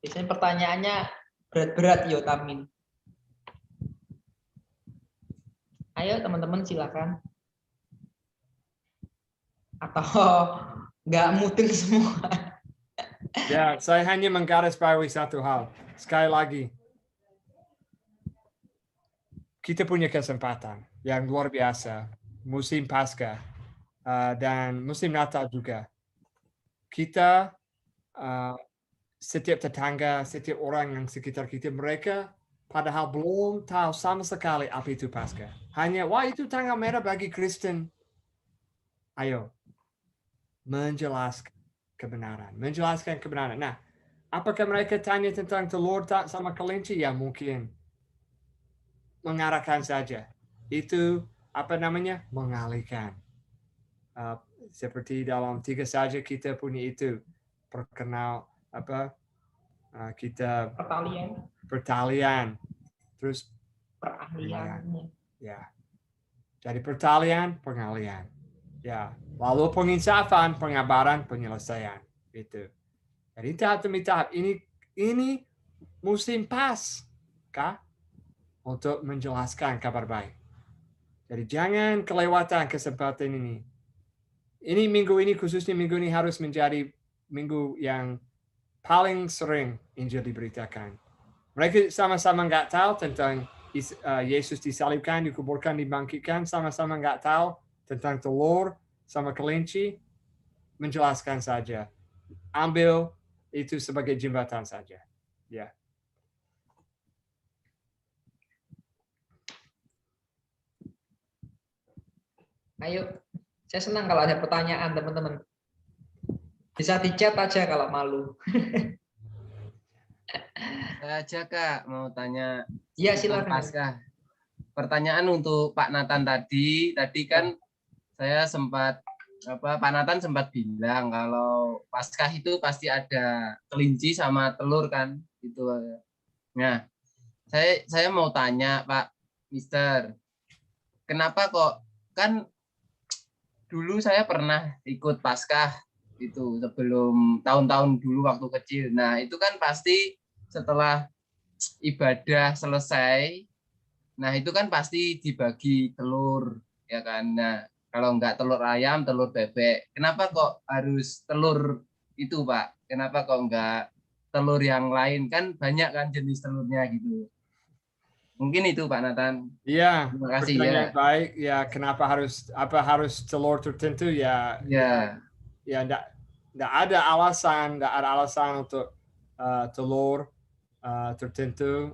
Biasanya pertanyaannya berat-berat Yotamin. Ayo teman-teman silakan. Atau nggak mudeng semua. Ya, saya hanya menggarisbawahi satu hal. Sekali lagi, kita punya kesempatan yang luar biasa, musim Paskah dan musim Natal juga. Kita, setiap tetangga, setiap orang yang sekitar kita, mereka padahal belum tahu sama sekali apa itu Paskah. Hanya, wah itu tanggal merah bagi Kristen. Ayo, menjelaskan kebenaran. Nah, apakah mereka tanya tentang telur tak sama kelinci? Ya mungkin. mengarahkan saja. Itu apa namanya? Mengalihkan. Seperti dalam 3 saja kita punya itu perkenal apa? Kita pertalian, terus perahlian. ya. Jadi pertalian, pengalihan. Ya, lalu penginsafan, pengabaran, penyelesaian. Itu. Jadi tahap demi tahap ini musim pas, kah? Untuk menjelaskan kabar baik. Jadi jangan kelewatan kesempatan ini. Ini minggu ini, khususnya minggu ini harus menjadi minggu yang paling sering Injil diberitakan. Mereka sama-sama nggak tahu tentang Yesus disalibkan, dikuburkan, dibangkitkan, sama-sama nggak tahu tentang telur sama kelinci, menjelaskan saja. Ambil itu sebagai jembatan saja. Ya. Ayo, saya senang kalau ada pertanyaan teman-teman. Bisa di chat aja kalau malu. Saya aja Kak mau tanya. Iya silakan. Paskah. Pertanyaan untuk Pak Nathan tadi kan saya sempat Pak Nathan sempat bilang kalau Paskah itu pasti ada kelinci sama telur kan itu. Nah, saya mau tanya Pak Mister, kenapa kok kan dulu saya pernah ikut Paskah itu sebelum tahun-tahun dulu waktu kecil. Nah, itu kan pasti setelah ibadah selesai, nah itu kan pasti dibagi telur, ya kan. Nah, kalau enggak telur ayam, telur bebek. Kenapa kok harus telur itu, Pak? Kenapa kok enggak telur yang lain? Kan banyak kan jenis telurnya gitu. Mungkin itu Pak Nathan. Iya, Terima kasih pertanyaan ya. baik. Ya, kenapa harus telur tertentu ya? Ya. Ya, enggak ada alasan untuk telur tertentu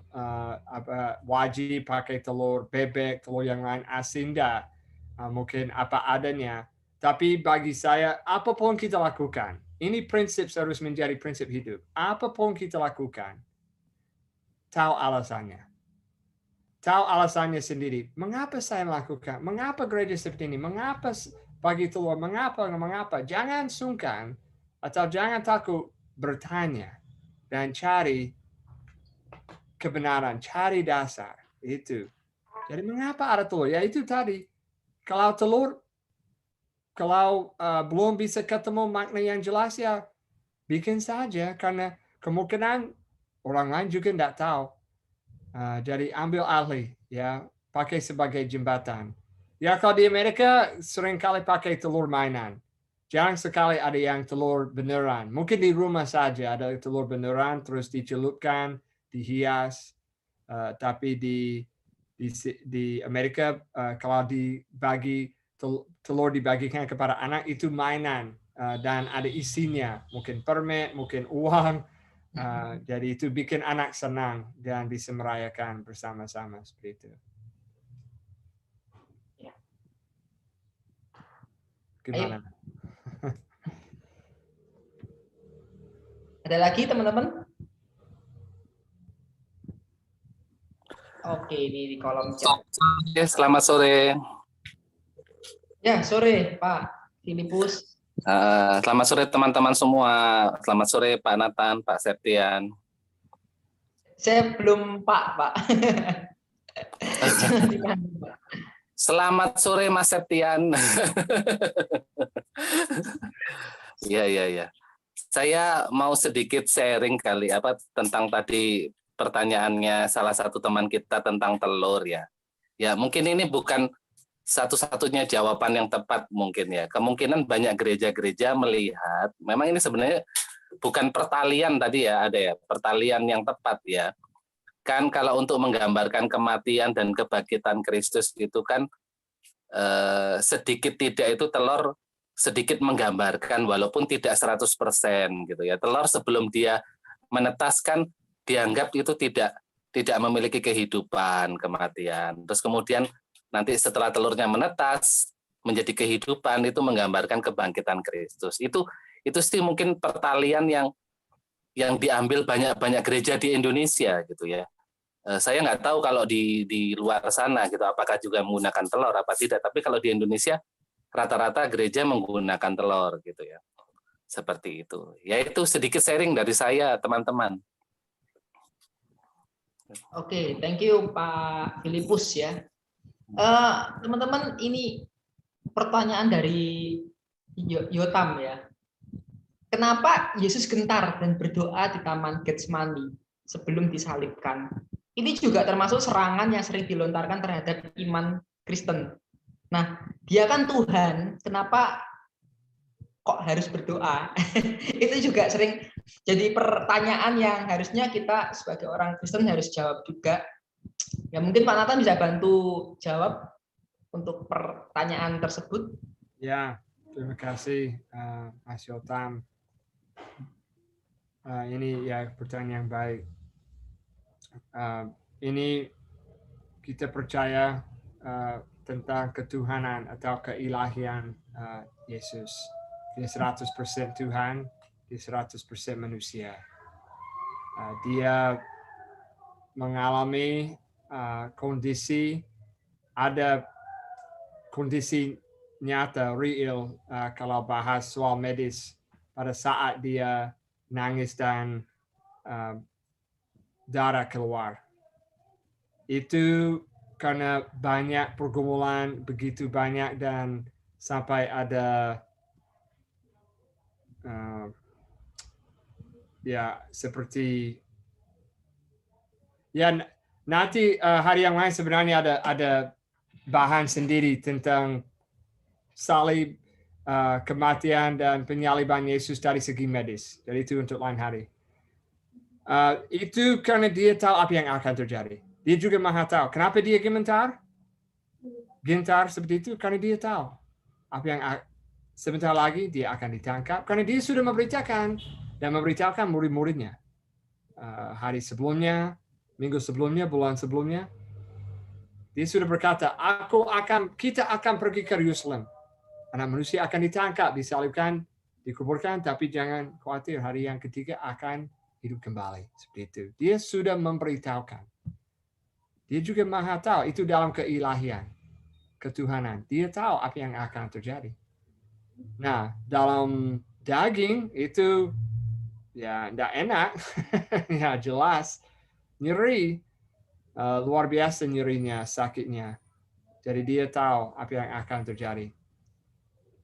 wajib pakai telur bebek, telur yang lain asin, enggak. Mungkin apa adanya. Tapi bagi saya, apapun kita lakukan, ini prinsip harus menjadi prinsip hidup. Apapun kita lakukan, tahu alasannya. Tahu alasannya sendiri. Mengapa saya melakukan? Mengapa gereja seperti ini? Mengapa bagi telur? Mengapa? Jangan sungkan atau jangan takut bertanya dan cari kebenaran, cari dasar. Itu. Jadi mengapa ada telur? Ya itu tadi. Kalau telur, kalau belum bisa ketemu makna yang jelas ya bikin saja. Karena kemungkinan orang lain juga tidak tahu. Jadi ambil ahli, ya pakai sebagai jembatan. Ya kalau di Amerika sering kali pakai telur mainan. Jarang sekali ada yang telur beneran. Mungkin di rumah saja ada telur beneran, terus dicelupkan, dihias. Tapi di Amerika kalau dibagi telur dibagikan kepada anak itu mainan dan ada isinya, mungkin permen, mungkin uang. Jadi itu bikin anak senang dan bisa merayakan bersama-sama seperti itu. Gimana? Ada lagi teman-teman? Oke, ini di kolom chat. Selamat sore. Ya, sore Pak Filipus. Selamat sore teman-teman semua. Selamat sore Pak Nathan, Pak Septian. Saya belum Pak. Selamat sore Mas Septian. Iya. Saya mau sedikit sharing kali tentang tadi pertanyaannya salah satu teman kita tentang telur ya. Ya, mungkin ini bukan satu-satunya jawaban yang tepat mungkin ya. Kemungkinan banyak gereja-gereja melihat memang ini sebenarnya bukan pertalian tadi ya, ada ya, pertalian yang tepat ya. Kan kalau untuk menggambarkan kematian dan kebangkitan Kristus itu kan sedikit tidak itu telur sedikit menggambarkan walaupun tidak 100% gitu ya. Telur sebelum dia menetaskan dianggap itu tidak memiliki kehidupan, kematian. Terus kemudian nanti setelah telurnya menetas menjadi kehidupan itu menggambarkan kebangkitan Kristus. Itu sih mungkin pertalian yang diambil banyak gereja di Indonesia gitu ya. Saya nggak tahu kalau di luar sana gitu apakah juga menggunakan telur apa tidak, tapi kalau di Indonesia rata-rata gereja menggunakan telur gitu ya. Seperti itu. Ya itu sedikit sharing dari saya, teman-teman. Oke, thank you Pak Filipus ya. Teman-teman, ini pertanyaan dari Yotam ya. Kenapa Yesus gentar dan berdoa di Taman Getsemani sebelum disalibkan? Ini juga termasuk serangan yang sering dilontarkan terhadap iman Kristen. Nah, dia kan Tuhan, kenapa kok harus berdoa? Itu juga sering jadi pertanyaan yang harusnya kita sebagai orang Kristen harus jawab juga. Ya mungkin Pak Nathan bisa bantu jawab untuk pertanyaan tersebut. Ya, terima kasih Mas Yotam. Ini ya pertanyaan yang baik. Ini kita percaya tentang ketuhanan atau keilahian Yesus. Dia 100% Tuhan, dia 100% manusia. Dia mengalami kondisi nyata, real, kalau bahas soal medis, pada saat dia nangis dan darah keluar. Itu karena banyak pergumulan, begitu banyak, dan sampai ada ya seperti ya nanti hari yang lain sebenarnya ada bahan sendiri tentang salib, kematian dan penyaliban Yesus dari segi medis. Jadi itu untuk lain hari. Itu karena dia tahu apa yang akan terjadi. Dia juga maha tahu. Kenapa dia gentar? Gentar seperti itu karena dia tahu apa yang sebentar lagi dia akan ditangkap. Karena dia sudah memberitakan murid-muridnya. Hari sebelumnya, minggu sebelumnya, bulan sebelumnya. Dia sudah berkata, kita akan pergi ke Yerusalem. Anak manusia akan ditangkap, disalibkan, dikuburkan, tapi jangan khawatir, hari yang ketiga akan hidup kembali. Seperti itu. Dia sudah memberitahukan. Dia juga maha tahu, itu dalam keilahian, ketuhanan. Dia tahu apa yang akan terjadi. Nah, dalam daging itu ya tidak enak. Ya jelas, nyeri. Luar biasa nyerinya, sakitnya. Jadi dia tahu apa yang akan terjadi.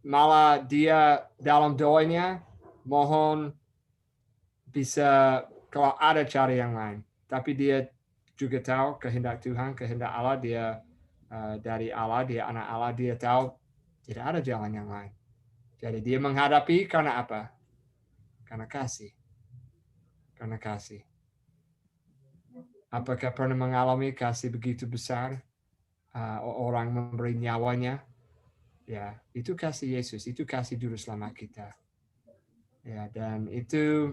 Malah dia dalam doanya mohon bisa kalau ada cara yang lain. Tapi dia juga tahu kehendak Tuhan, kehendak Allah, dia dari Allah, dia anak Allah, dia tahu tidak ada jalan yang lain. Jadi dia menghadapi karena apa? Karena kasih. Karena kasih. Apakah pernah mengalami kasih begitu besar? Orang memberi nyawanya? Ya, itu kasih Yesus, itu kasih juru selamat kita. Ya, dan itu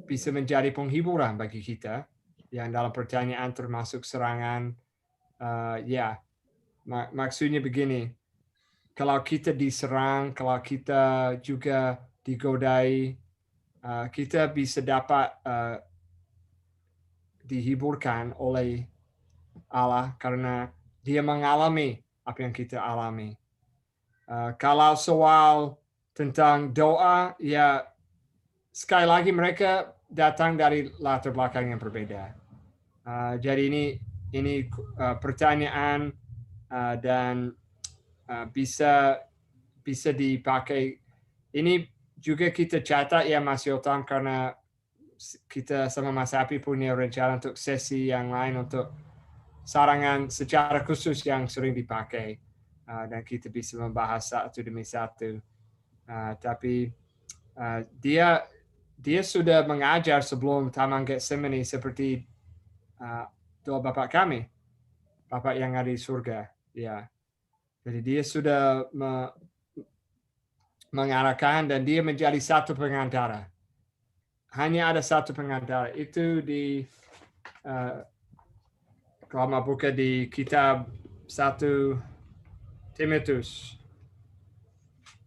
bisa menjadi penghiburan bagi kita. Yang dalam pertanyaan termasuk serangan, maksudnya begini, kalau kita diserang, kalau kita juga digodai, kita bisa dapat dihiburkan oleh Allah karena dia mengalami apa yang kita alami. Kalau soal tentang doa, ya sekali lagi mereka datang dari latar belakang yang berbeda. Jadi ini pertanyaan dan bisa dipakai. Ini juga kita catat ya Mas Yotam karena kita sama Mas Happy punya rencana untuk sesi yang lain untuk sarangan secara khusus yang sering dipakai dan kita bisa membahas satu demi satu. Tapi dia sudah mengajar sebelum Taman Getsemani seperti doa Bapa kami, Bapa yang ada di surga. Ya, jadi dia sudah mengarahkan dan dia menjadi satu pengantara. Hanya ada satu pengantara, itu di kalau mau buka di kitab 1 Timotius.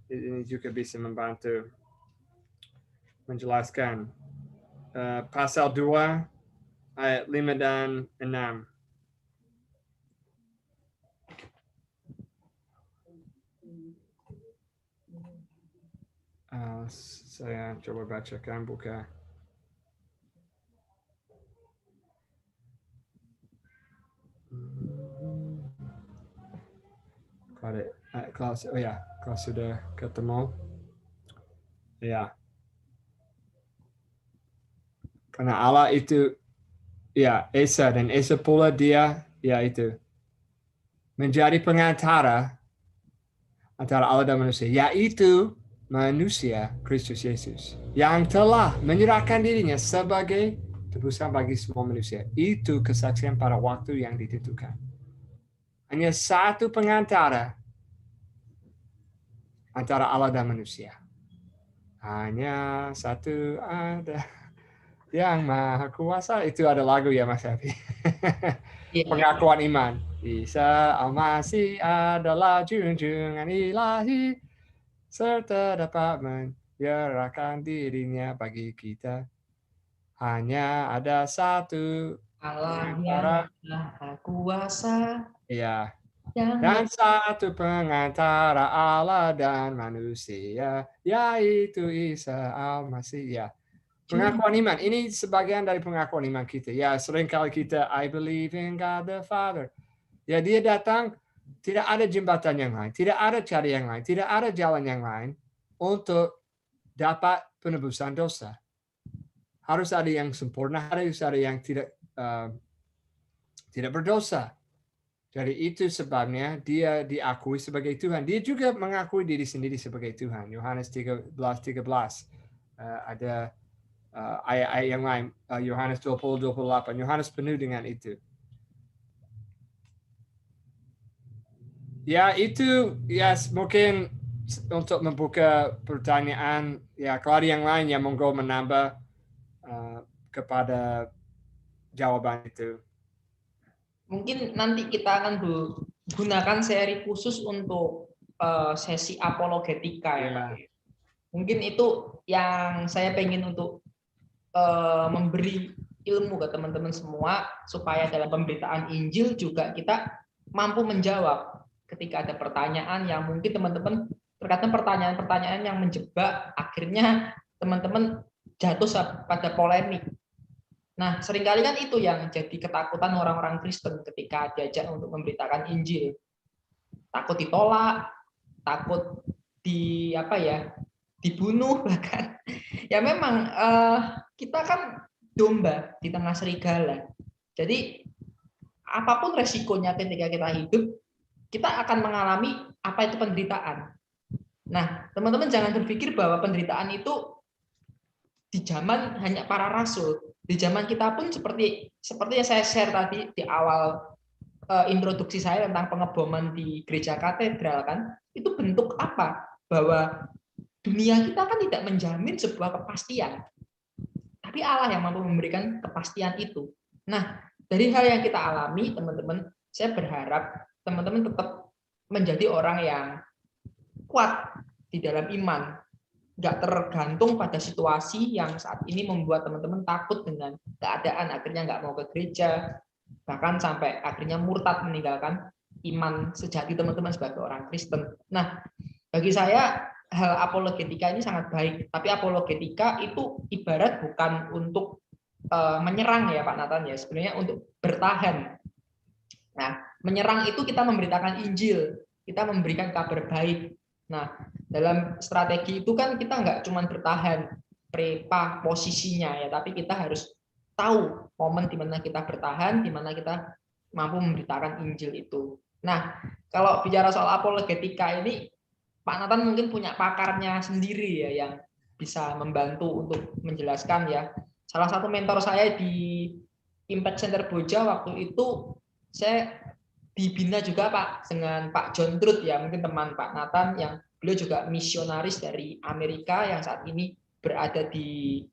Ini juga bisa membantu menjelaskan. Pasal 2 ayat 5 dan 6. Saya coba bacakan buka. Kalau sudah ketemu, ya. Karena Allah itu, ya, Esa dan Esa pula dia, ya itu, menjadi pengantara antara Allah dan manusia, yaitu manusia Kristus Yesus yang telah menyerahkan dirinya sebagai tebusan bagi semua manusia. Itu kesaksian pada waktu yang ditentukan. Hanya satu pengantara antara Allah dan manusia. Hanya satu ada yang maha kuasa. Itu ada lagu ya Mas Hafi. Pengakuan iman. Isa Al-Masih adalah junjungan ilahi serta dapat menyerahkan dirinya bagi kita. Hanya ada satu Allah yang maha kuasa. Iya. Dan satu pengantara Allah dan manusia, yaitu Isa Al-Masih. Ya. Pengakuan iman. Ini sebagian dari pengakuan iman kita. Ya, seringkali kita, I believe in God the Father. Ya, dia datang, tidak ada jembatan yang lain, tidak ada cara yang lain, tidak ada jalan yang lain untuk dapat penebusan dosa. Harus ada yang sempurna, harus ada yang tidak berdosa. Jadi itu sebabnya dia diakui sebagai Tuhan. Dia juga mengakui diri sendiri sebagai Tuhan. Yohanes 13:13. Ada ayat-ayat yang lain. Yohanes 20:28. Yohanes penuh dengan itu. Ya itu ya mungkin untuk membuka pertanyaan. Ya kalau ada yang lain yang monggo menambah kepada jawaban itu. Mungkin nanti kita akan gunakan seri khusus untuk sesi apologetika ya Pak. Mungkin itu yang saya pengen untuk memberi ilmu ke teman-teman semua supaya dalam pemberitaan Injil juga kita mampu menjawab ketika ada pertanyaan yang mungkin teman-teman terkadang pertanyaan-pertanyaan yang menjebak, akhirnya teman-teman jatuh pada polemik. Nah, seringkali kan itu yang jadi ketakutan orang-orang Kristen ketika diajak untuk memberitakan Injil. Takut ditolak, takut dibunuh bahkan. Ya memang kita kan domba di tengah serigala. Jadi apapun resikonya ketika kita hidup, kita akan mengalami apa itu penderitaan. Nah, teman-teman jangan berpikir bahwa penderitaan itu di zaman hanya para rasul. Di zaman kita pun seperti yang saya share tadi di awal introduksi saya tentang pengeboman di gereja katedral kan, itu bentuk apa? Bahwa dunia kita kan tidak menjamin sebuah kepastian. Tapi Allah yang mampu memberikan kepastian itu. Nah, dari hal yang kita alami, teman-teman, saya berharap teman-teman tetap menjadi orang yang kuat di dalam iman. Nggak tergantung pada situasi yang saat ini membuat teman-teman takut dengan keadaan, akhirnya nggak mau ke gereja, bahkan sampai akhirnya murtad meninggalkan iman sejati teman-teman sebagai orang Kristen. Nah, bagi saya hal apologetika ini sangat baik, tapi apologetika itu ibarat bukan untuk menyerang ya Pak Nathan ya, sebenarnya untuk bertahan. Nah, menyerang itu kita memberitakan Injil, kita memberikan kabar baik. Nah, dalam strategi itu kan kita nggak cuma bertahan prepa posisinya ya, tapi kita harus tahu momen di mana kita bertahan, di mana kita mampu memberitakan Injil itu. Nah, kalau bicara soal apologetika ini, Pak Nathan mungkin punya pakarnya sendiri ya yang bisa membantu untuk menjelaskan ya. Salah satu mentor saya di Impact Center Boja waktu itu saya dibina juga Pak dengan Pak John Truth ya, mungkin teman Pak Nathan yang beliau juga misionaris dari Amerika yang saat ini berada di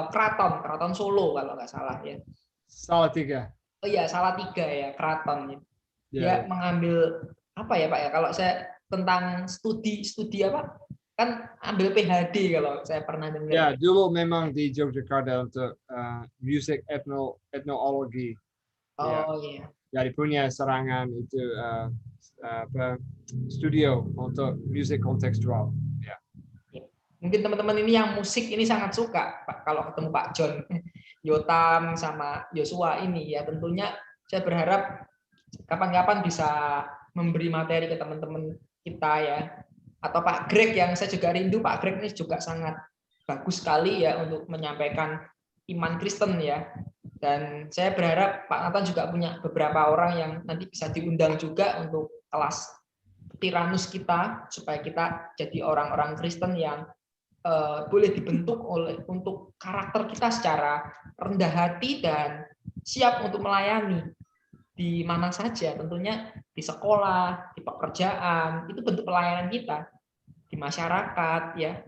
Keraton Solo kalau nggak salah ya. Salatiga. Oh iya, Salatiga ya, Keraton. Dia mengambil apa ya Pak ya, kalau saya tentang studi apa? kan ambil PhD kalau saya pernah dengar. Ya, dulu memang di Yogyakarta untuk musik etnologi. Ya. Oh iya. Jadi punya serangan itu studio untuk musik kontekstual. Ya. Mungkin teman-teman ini yang musik ini sangat suka Pak, kalau ketemu Pak John, Yotam sama Joshua ini ya, tentunya saya berharap kapan-kapan bisa memberi materi ke teman-teman kita ya, atau Pak Greg yang saya juga rindu. Pak Greg ini juga sangat bagus sekali ya untuk menyampaikan iman Kristen ya, dan saya berharap Pak Nathan juga punya beberapa orang yang nanti bisa diundang juga untuk kelas Tiranus kita, supaya kita jadi orang-orang Kristen yang boleh dibentuk untuk karakter kita secara rendah hati dan siap untuk melayani di mana saja, tentunya di sekolah, di pekerjaan, itu bentuk pelayanan kita, di masyarakat ya,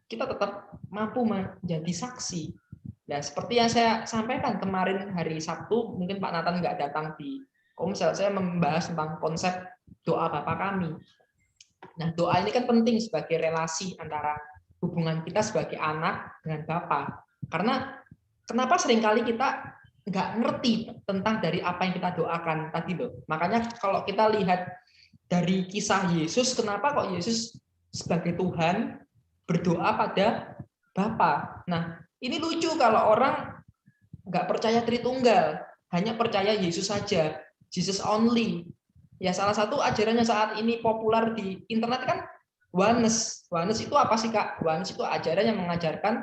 kita tetap mampu menjadi saksi. Nah, seperti yang saya sampaikan kemarin hari Sabtu, mungkin Pak Nathan nggak datang di Komsel, saya membahas tentang konsep doa Bapa Kami. Nah, doa ini kan penting sebagai relasi antara hubungan kita sebagai anak dengan Bapa. Karena kenapa seringkali kita nggak ngerti tentang dari apa yang kita doakan tadi loh. Makanya kalau kita lihat dari kisah Yesus, kenapa kok Yesus sebagai Tuhan berdoa pada Bapa. Nah, ini lucu kalau orang nggak percaya Tritunggal, hanya percaya Yesus saja, Jesus only. Ya, salah satu ajaran yang saat ini populer di internet kan Oneness. Oneness itu apa sih Kak? Oneness itu ajaran yang mengajarkan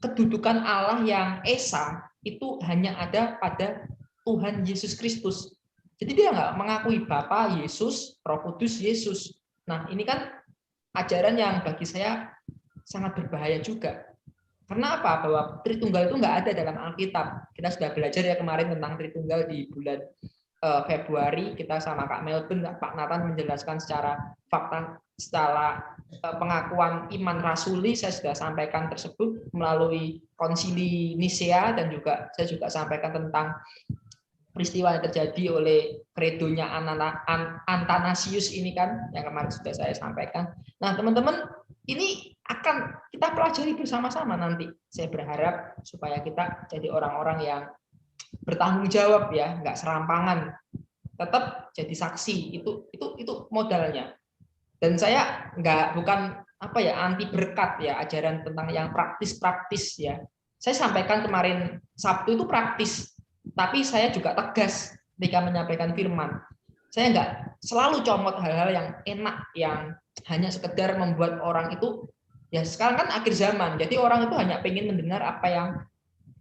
kedudukan Allah yang esa itu hanya ada pada Tuhan Yesus Kristus. Jadi dia nggak mengakui Bapa Yesus, Roh Kudus Yesus. Nah, ini kan ajaran yang bagi saya sangat berbahaya juga. Karena apa? Bahwa Tritunggal itu nggak ada dalam Alkitab. Kita sudah belajar ya kemarin tentang Tritunggal di bulan Februari, kita sama Kak Melvin, Pak Nathan menjelaskan secara fakta, secara pengakuan iman rasuli. Saya sudah sampaikan tersebut melalui konsili Nisea, dan juga saya juga sampaikan tentang peristiwa yang terjadi oleh kredonya Antanasius ini kan, yang kemarin sudah saya sampaikan. Nah, teman-teman, ini akan kita pelajari bersama-sama nanti. Saya berharap supaya kita jadi orang-orang yang bertanggung jawab ya, nggak serampangan, tetap jadi saksi. Itu modalnya. Dan saya bukan apa ya, anti berkat ya, ajaran tentang yang praktis ya. Saya sampaikan kemarin Sabtu itu praktis, tapi saya juga tegas ketika menyampaikan firman. Saya nggak selalu comot hal-hal yang enak, yang hanya sekedar membuat orang itu, ya sekarang kan akhir zaman, jadi orang itu hanya pengen mendengar apa yang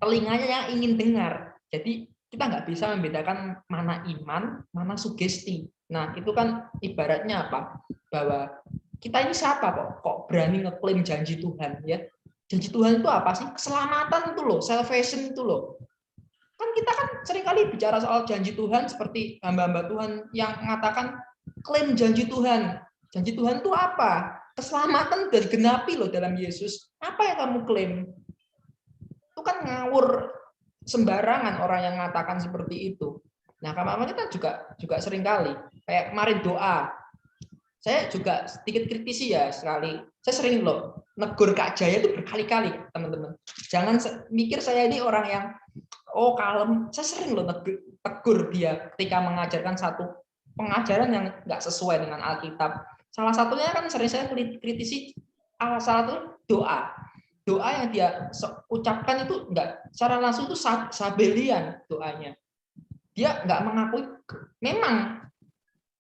telinganya yang ingin dengar. Jadi kita nggak bisa membedakan mana iman, mana sugesti. Nah, itu kan ibaratnya apa? Bahwa kita ini siapa kok berani ngeklaim janji Tuhan ya? Janji Tuhan itu apa sih? Keselamatan itu loh, salvation itu loh. Kan kita kan seringkali bicara soal janji Tuhan seperti hamba-hamba Tuhan yang mengatakan klaim janji Tuhan. Janji Tuhan itu apa? Keselamatan dari genapi loh dalam Yesus. Apa yang kamu klaim? Itu kan ngawur sembarangan orang yang mengatakan seperti itu. Nah, kemarin kita juga seringkali kayak kemarin doa. Saya juga sedikit kritisi ya sekali. Saya sering loh negur Kak Jaya itu berkali-kali, teman-teman. Jangan mikir saya ini orang yang kalem. Saya sering loh tegur dia ketika mengajarkan satu pengajaran yang nggak sesuai dengan Alkitab. Salah satunya kan sering saya kritisi salah satu doa yang dia ucapkan itu enggak secara langsung itu Sabelian doanya. Dia enggak mengakui memang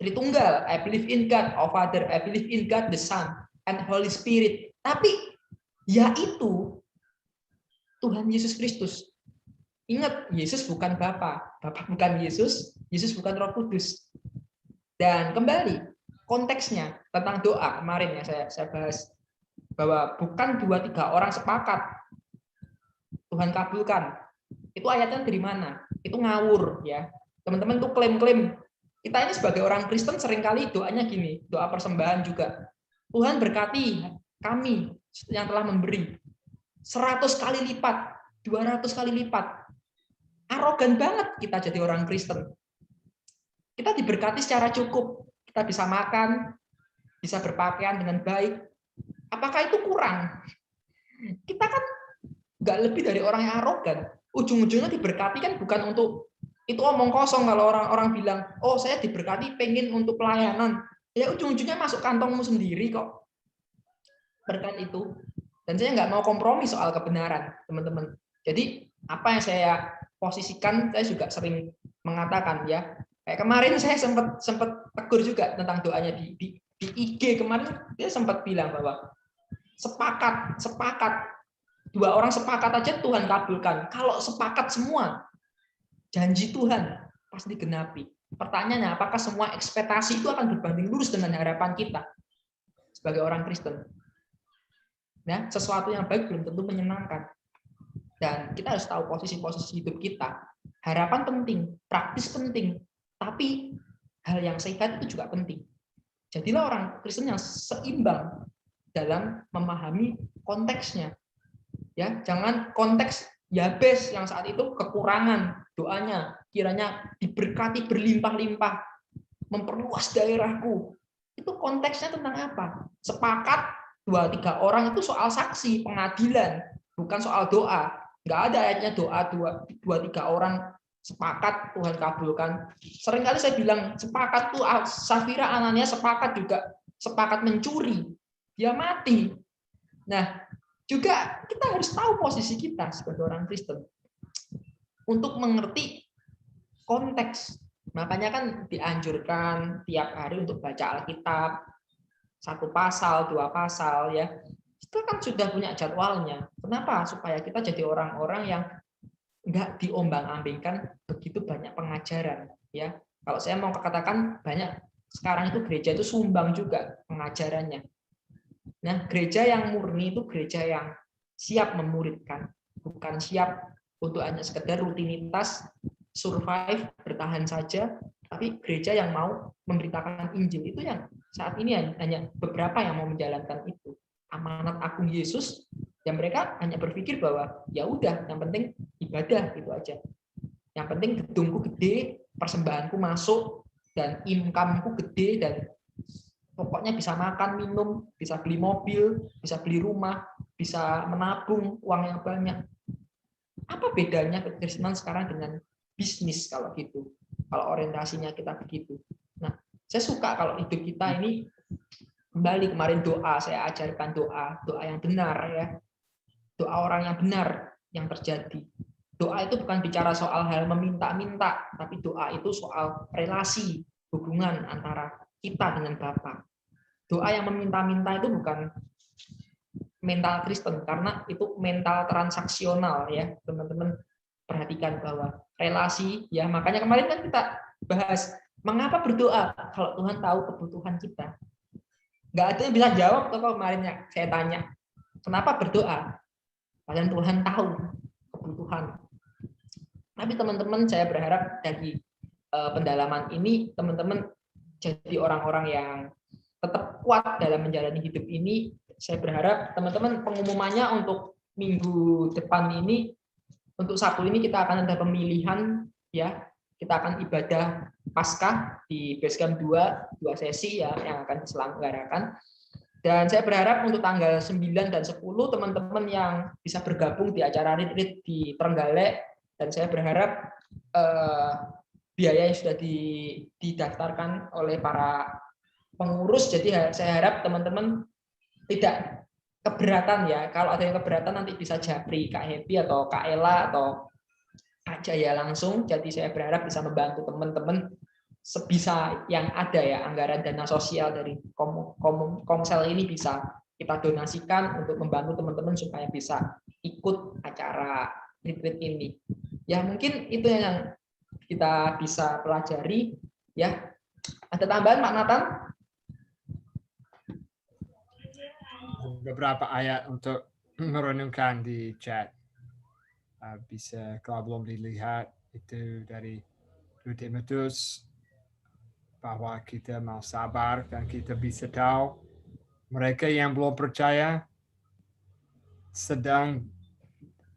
Tritunggal, I believe in God, oh Father, I believe in God the Son and Holy Spirit. Tapi yaitu Tuhan Yesus Kristus. Ingat, Yesus bukan Bapa, Bapa bukan Yesus, Yesus bukan Roh Kudus. Dan kembali konteksnya tentang doa kemarin ya saya bahas bahwa bukan 2-3 orang sepakat Tuhan kabulkan. Itu ayatnya dari mana? Itu ngawur ya. Teman-teman tuh klaim-klaim. Kita ini sebagai orang Kristen seringkali doanya gini, doa persembahan juga. Tuhan berkati kami yang telah memberi 100 kali lipat, 200 kali lipat. Arogan banget kita jadi orang Kristen. Kita diberkati secara cukup. Kita bisa makan, bisa berpakaian dengan baik. Apakah itu kurang? Kita kan nggak lebih dari orang yang arogan. Ujung-ujungnya diberkati kan bukan untuk itu omong kosong kalau orang-orang bilang, oh saya diberkati pengen untuk pelayanan. Ya ujung-ujungnya masuk kantongmu sendiri kok. Berkat itu. Dan saya nggak mau kompromi soal kebenaran, teman-teman. Jadi apa yang saya posisikan, saya juga sering mengatakan ya. Kayak kemarin saya sempat tegur juga tentang doanya di IG kemarin, dia sempat bilang bahwa sepakat 2 orang sepakat aja Tuhan kabulkan. Kalau sepakat semua, janji Tuhan pasti digenapi. Pertanyaannya, apakah semua ekspektasi itu akan berbanding lurus dengan harapan kita sebagai orang Kristen? Nah, sesuatu yang baik belum tentu menyenangkan. Dan kita harus tahu posisi-posisi hidup kita. Harapan penting, praktis penting, tapi hal yang sehat itu juga penting. Jadilah orang Kristen yang seimbang dalam memahami konteksnya. Ya, jangan konteks Yabes yang saat itu kekurangan doanya, kiranya diberkati berlimpah-limpah, memperluas daerahku. Itu konteksnya tentang apa? Sepakat 2-3 orang itu soal saksi, pengadilan, bukan soal doa. Nggak ada ayatnya doa 2-3 orang sepakat Tuhan kabulkan. Seringkali saya bilang sepakat tuh Safira Anania sepakat juga sepakat mencuri, dia mati. Nah, juga kita harus tahu posisi kita sebagai orang Kristen untuk mengerti konteks. Makanya kan dianjurkan tiap hari untuk baca Alkitab 1 pasal, 2 pasal ya. Itu kan sudah punya jadwalnya. Kenapa? Supaya kita jadi orang-orang yang enggak diombang-ambingkan begitu banyak pengajaran ya. Kalau saya mau katakan banyak sekarang itu gereja itu sumbang juga pengajarannya. Nah, gereja yang murni itu gereja yang siap memuridkan, bukan siap untuk hanya sekedar rutinitas, survive, bertahan saja, tapi gereja yang mau memberitakan Injil. Itu yang saat ini hanya beberapa yang mau menjalankan itu. Amanat agung Yesus, yang mereka hanya berpikir bahwa ya udah, yang penting ibadah gitu aja. Yang penting gedungku gede, persembahanku masuk, dan income-ku gede, dan pokoknya bisa makan, minum, bisa beli mobil, bisa beli rumah, bisa menabung uang yang banyak. Apa bedanya kekristenan sekarang dengan bisnis kalau gitu? Kalau orientasinya kita begitu. Nah, saya suka kalau hidup kita ini kembali kemarin doa, saya ajarkan doa yang benar ya. Doa orang yang benar yang terjadi. Doa itu bukan bicara soal hal meminta-minta, tapi doa itu soal relasi, hubungan antara kita dengan Bapa. Doa yang meminta-minta itu bukan mental Kristen, karena itu mental transaksional ya, teman-teman perhatikan bahwa relasi ya, makanya kemarin kan kita bahas mengapa berdoa kalau Tuhan tahu kebutuhan kita. Nggak ada yang bisa jawab tuh kemarinnya saya tanya kenapa berdoa, padahal Tuhan tahu kebutuhan. Tapi teman-teman saya berharap dari pendalaman ini teman-teman jadi orang-orang yang tetap kuat dalam menjalani hidup ini. Saya berharap teman-teman pengumumannya untuk minggu depan ini, untuk Sabtu ini kita akan ada pemilihan ya. Kita akan ibadah Paskah di Basecamp 2 sesi ya yang akan diselenggarakan. Dan saya berharap untuk tanggal 9 dan 10 teman-teman yang bisa bergabung di acara retreat di Trenggalek, dan saya berharap biaya yang sudah didaftarkan oleh para pengurus, jadi saya harap teman-teman tidak keberatan ya. Kalau ada yang keberatan nanti bisa japri Kak Happy atau Kak Ella atau Kak Jaya langsung. Jadi saya berharap bisa membantu teman-teman sebisa yang ada ya, anggaran dana sosial dari Komsel ini bisa kita donasikan untuk membantu teman-teman supaya bisa ikut acara retreat ini. Ya mungkin itu yang kita bisa pelajari ya. Ada tambahan Pak Nathan? Beberapa ayat untuk merenungkan di chat. Bisa kalau belum dilihat itu dari 2 Timotius, bahwa kita mau sabar dan kita bisa tahu mereka yang belum percaya sedang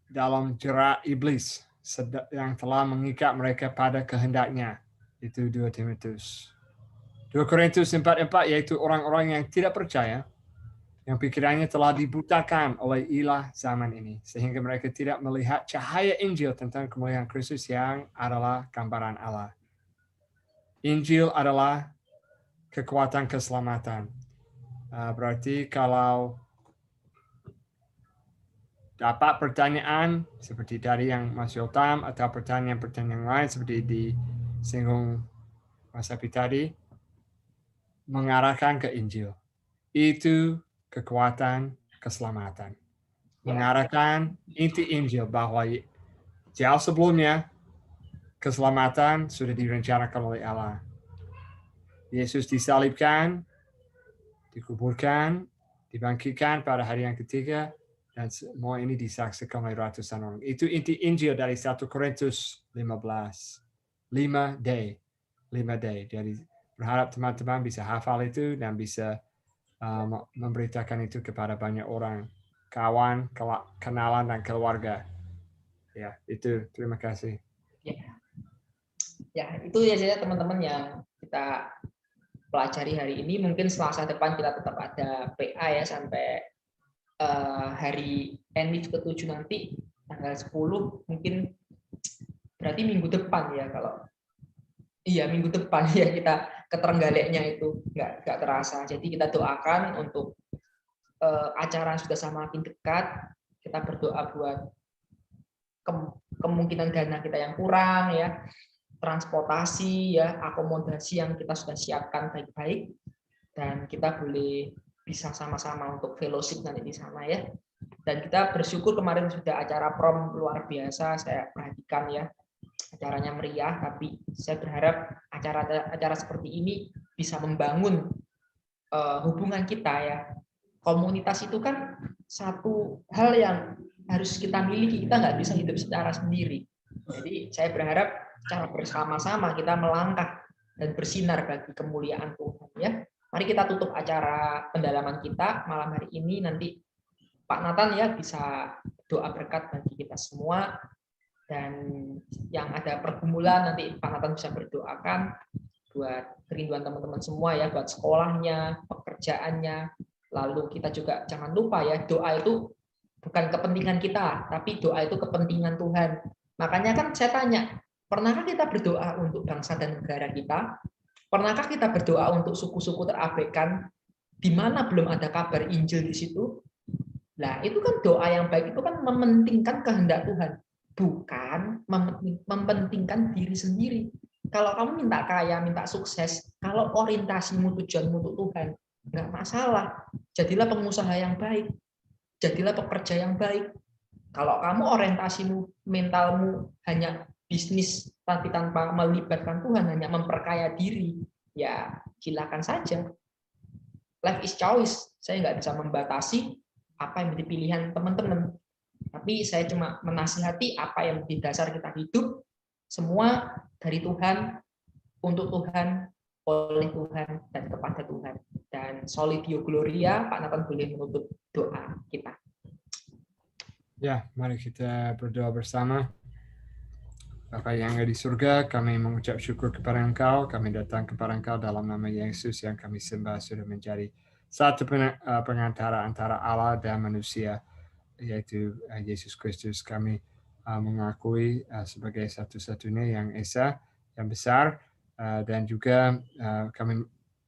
dalam jerat iblis yang telah mengikat mereka pada kehendaknya. Itu 2 Timotius. 2 Korintus 4:4 yaitu orang-orang yang tidak percaya yang pikirannya telah dibutakan oleh ilah zaman ini, sehingga mereka tidak melihat cahaya Injil tentang kemuliaan Kristus yang adalah gambaran Allah. Injil adalah kekuatan keselamatan. Berarti kalau dapat pertanyaan seperti tadi yang Mas Yotam atau pertanyaan-pertanyaan lain seperti disinggung Mas Happy tadi, mengarahkan ke Injil. Itu kekuatan keselamatan. Mengarahkan inti Injil bahwa jauh sebelumnya keselamatan sudah direncanakan oleh Allah. Yesus disalibkan, dikuburkan, dibangkitkan pada hari yang ketiga, dan semua ini disaksikan oleh ratusan orang. Itu inti Injil dari 1 Korintus 15. 5D. Jadi berharap teman-teman bisa hafal itu dan bisa memberitakan itu kepada banyak orang, kawan, kenalan, dan keluarga. Ya, itu. Terima kasih. Ya, itu ya saja teman-teman yang kita pelajari hari ini. Mungkin Selasa depan kita tetap ada PA ya sampai hari Enif ke-7 nanti tanggal 10, mungkin berarti minggu depan ya, kalau iya minggu depan ya kita ke Trenggaleknya itu nggak terasa. Jadi kita doakan untuk acara yang sudah semakin dekat. Kita berdoa buat kemungkinan dana kita yang kurang ya, transportasi ya, akomodasi yang kita sudah siapkan baik-baik, dan kita boleh bisa sama-sama untuk fellowship nanti di sana ya. Dan kita bersyukur kemarin sudah acara prom luar biasa, saya perhatikan ya, acaranya meriah, tapi saya berharap acara seperti ini bisa membangun hubungan kita ya. Komunitas itu kan satu hal yang harus kita miliki, kita nggak bisa hidup secara sendiri. Jadi saya berharap secara bersama-sama kita melangkah dan bersinar bagi kemuliaan Tuhan ya. Mari kita tutup acara pendalaman kita malam hari ini. Nanti Pak Nathan ya bisa doa berkat bagi kita semua, dan yang ada pergumulan nanti Pak Nathan bisa berdoakan buat kerinduan teman-teman semua ya, buat sekolahnya, pekerjaannya. Lalu kita juga jangan lupa ya, doa itu bukan kepentingan kita, tapi doa itu kepentingan Tuhan. Makanya kan saya tanya, pernahkah kita berdoa untuk bangsa dan negara kita? Pernahkah kita berdoa untuk suku-suku terabaikan di mana belum ada kabar Injil di situ? Nah, itu kan doa yang baik, itu kan mementingkan kehendak Tuhan, bukan mementingkan diri sendiri. Kalau kamu minta kaya, minta sukses, kalau orientasimu, tujuanmu untuk Tuhan, nggak masalah. Jadilah pengusaha yang baik, jadilah pekerja yang baik. Kalau kamu orientasimu, mentalmu hanya bisnis tapi tanpa melibatkan Tuhan, hanya memperkaya diri, ya silakan saja. Life is choice. Saya nggak bisa membatasi apa yang menjadi pilihan teman-teman. Tapi saya cuma menasihati apa yang menjadi dasar kita hidup, semua dari Tuhan, untuk Tuhan, oleh Tuhan, dan kepada Tuhan. Dan Soli Deo Gloria, Pak Nathan boleh menutup doa kita. Ya, mari kita berdoa bersama. Bapa yang ada di surga, kami mengucap syukur kepada Engkau. Kami datang kepada Engkau dalam nama Yesus yang kami sembah sudah menjadi satu pengantara antara Allah dan manusia, yaitu Yesus Kristus. Kami mengakui sebagai satu-satunya yang esa, yang besar, dan juga kami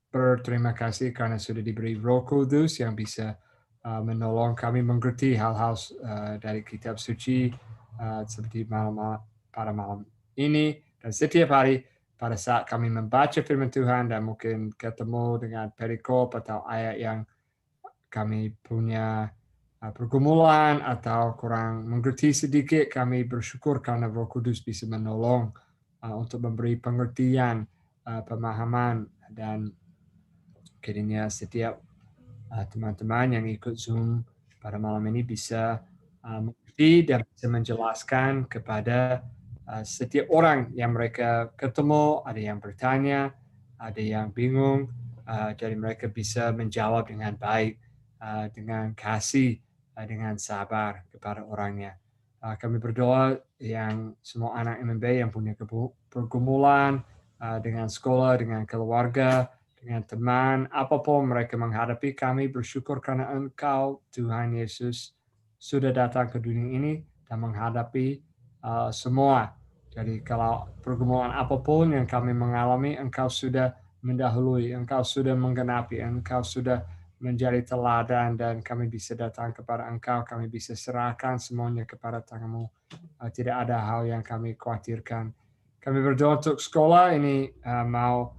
berterima kasih karena sudah diberi Roh Kudus yang bisa menolong kami mengerti hal-hal dari kitab suci seperti pada malam ini dan setiap hari pada saat kami membaca firman Tuhan dan mungkin ketemu dengan perikop atau ayat yang kami punya pergumulan atau kurang mengerti sedikit, kami bersyukur karena Roh Kudus bisa menolong untuk memberi pengertian, pemahaman, dan kiranya setiap teman-teman yang ikut Zoom pada malam ini bisa mengerti dan bisa menjelaskan kepada setiap orang yang mereka ketemu. Ada yang bertanya, ada yang bingung, jadi mereka bisa menjawab dengan baik, dengan kasih, dengan sabar kepada orangnya. Kami berdoa yang semua anak MMB yang punya pergumulan dengan sekolah, dengan keluarga, dengan teman, apapun mereka menghadapi, kami bersyukur karena Engkau, Tuhan Yesus, sudah datang ke dunia ini dan menghadapi semua. Jadi kalau pergumulan apapun yang kami mengalami, Engkau sudah mendahului, Engkau sudah menggenapi, Engkau sudah menjadi teladan, dan kami bisa datang kepada Engkau, kami bisa serahkan semuanya kepada tangan-Mu. Tidak ada hal yang kami khawatirkan. Kami berdoa untuk sekolah ini, mau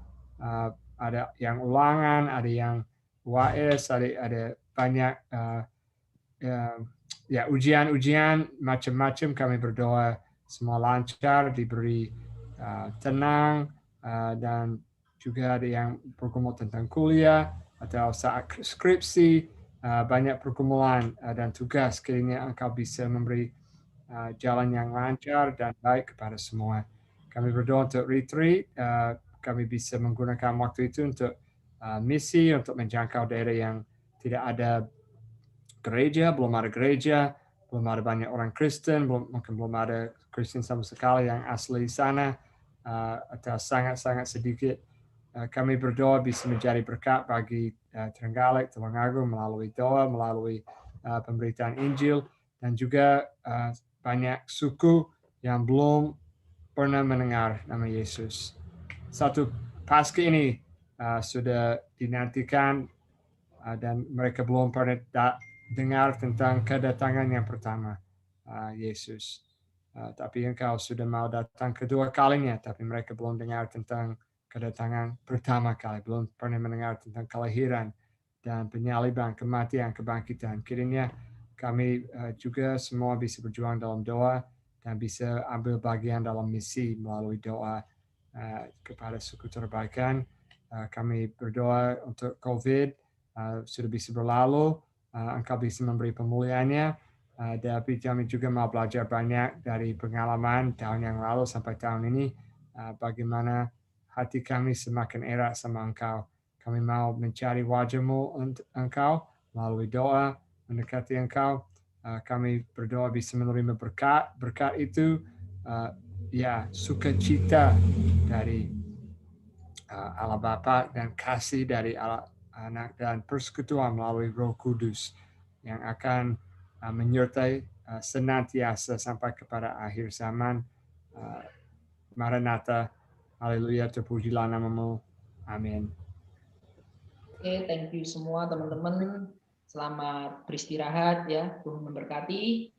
ada yang ulangan, ada yang UAS, ada banyak ujian-ujian macam-macam. Kami berdoa semua lancar, diberi tenang, dan juga ada yang bergumul tentang kuliah atau saat skripsi, banyak pergumulan dan tugas. Kiranya Engkau bisa memberi jalan yang lancar dan baik kepada semua. Kami berdoa untuk retreat, kami bisa menggunakan waktu itu untuk misi, untuk menjangkau daerah yang tidak ada gereja, belum ada gereja, belum ada banyak orang Kristen, mungkin belum ada Kristen sama sekali yang asli sana, atau sangat-sangat sedikit. Kami berdoa bisa menjadi berkat bagi Trenggalek, Tulungagung melalui doa, melalui pemberitaan Injil, dan juga banyak suku yang belum pernah mendengar nama Yesus. Satu Paskah ini sudah dinantikan, dan mereka belum pernah dengar tentang kedatangan yang pertama, Yesus. Tapi Engkau sudah mau datang kedua kalinya, tapi mereka belum dengar tentang kedatangan pertama kali, belum pernah mendengar tentang kelahiran dan penyaliban, kematian, kebangkitan. Kiranya kami juga semua bisa berjuang dalam doa dan bisa ambil bagian dalam misi melalui doa kepada suku Terbaikan. Kami berdoa untuk COVID sudah bisa berlalu, Engkau bisa memberi pemulihannya, tapi kami juga mau belajar banyak dari pengalaman tahun yang lalu sampai tahun ini, bagaimana hati kami semakin erat sama Engkau. Kami mau mencari wajah-Mu untuk Engkau melalui doa, mendekati Engkau. Kami berdoa bisa menerima berkat itu, sukacita dari Allah Bapa dan kasih dari Allah Anak dan persekutuan melalui Roh Kudus yang akan menyertai senantiasa sampai kepada akhir zaman. Maranatha, haleluya, terpujilah nama-Mu. Amin. Oke, thank you semua teman-teman. Selamat beristirahat ya. Tuhan memberkati.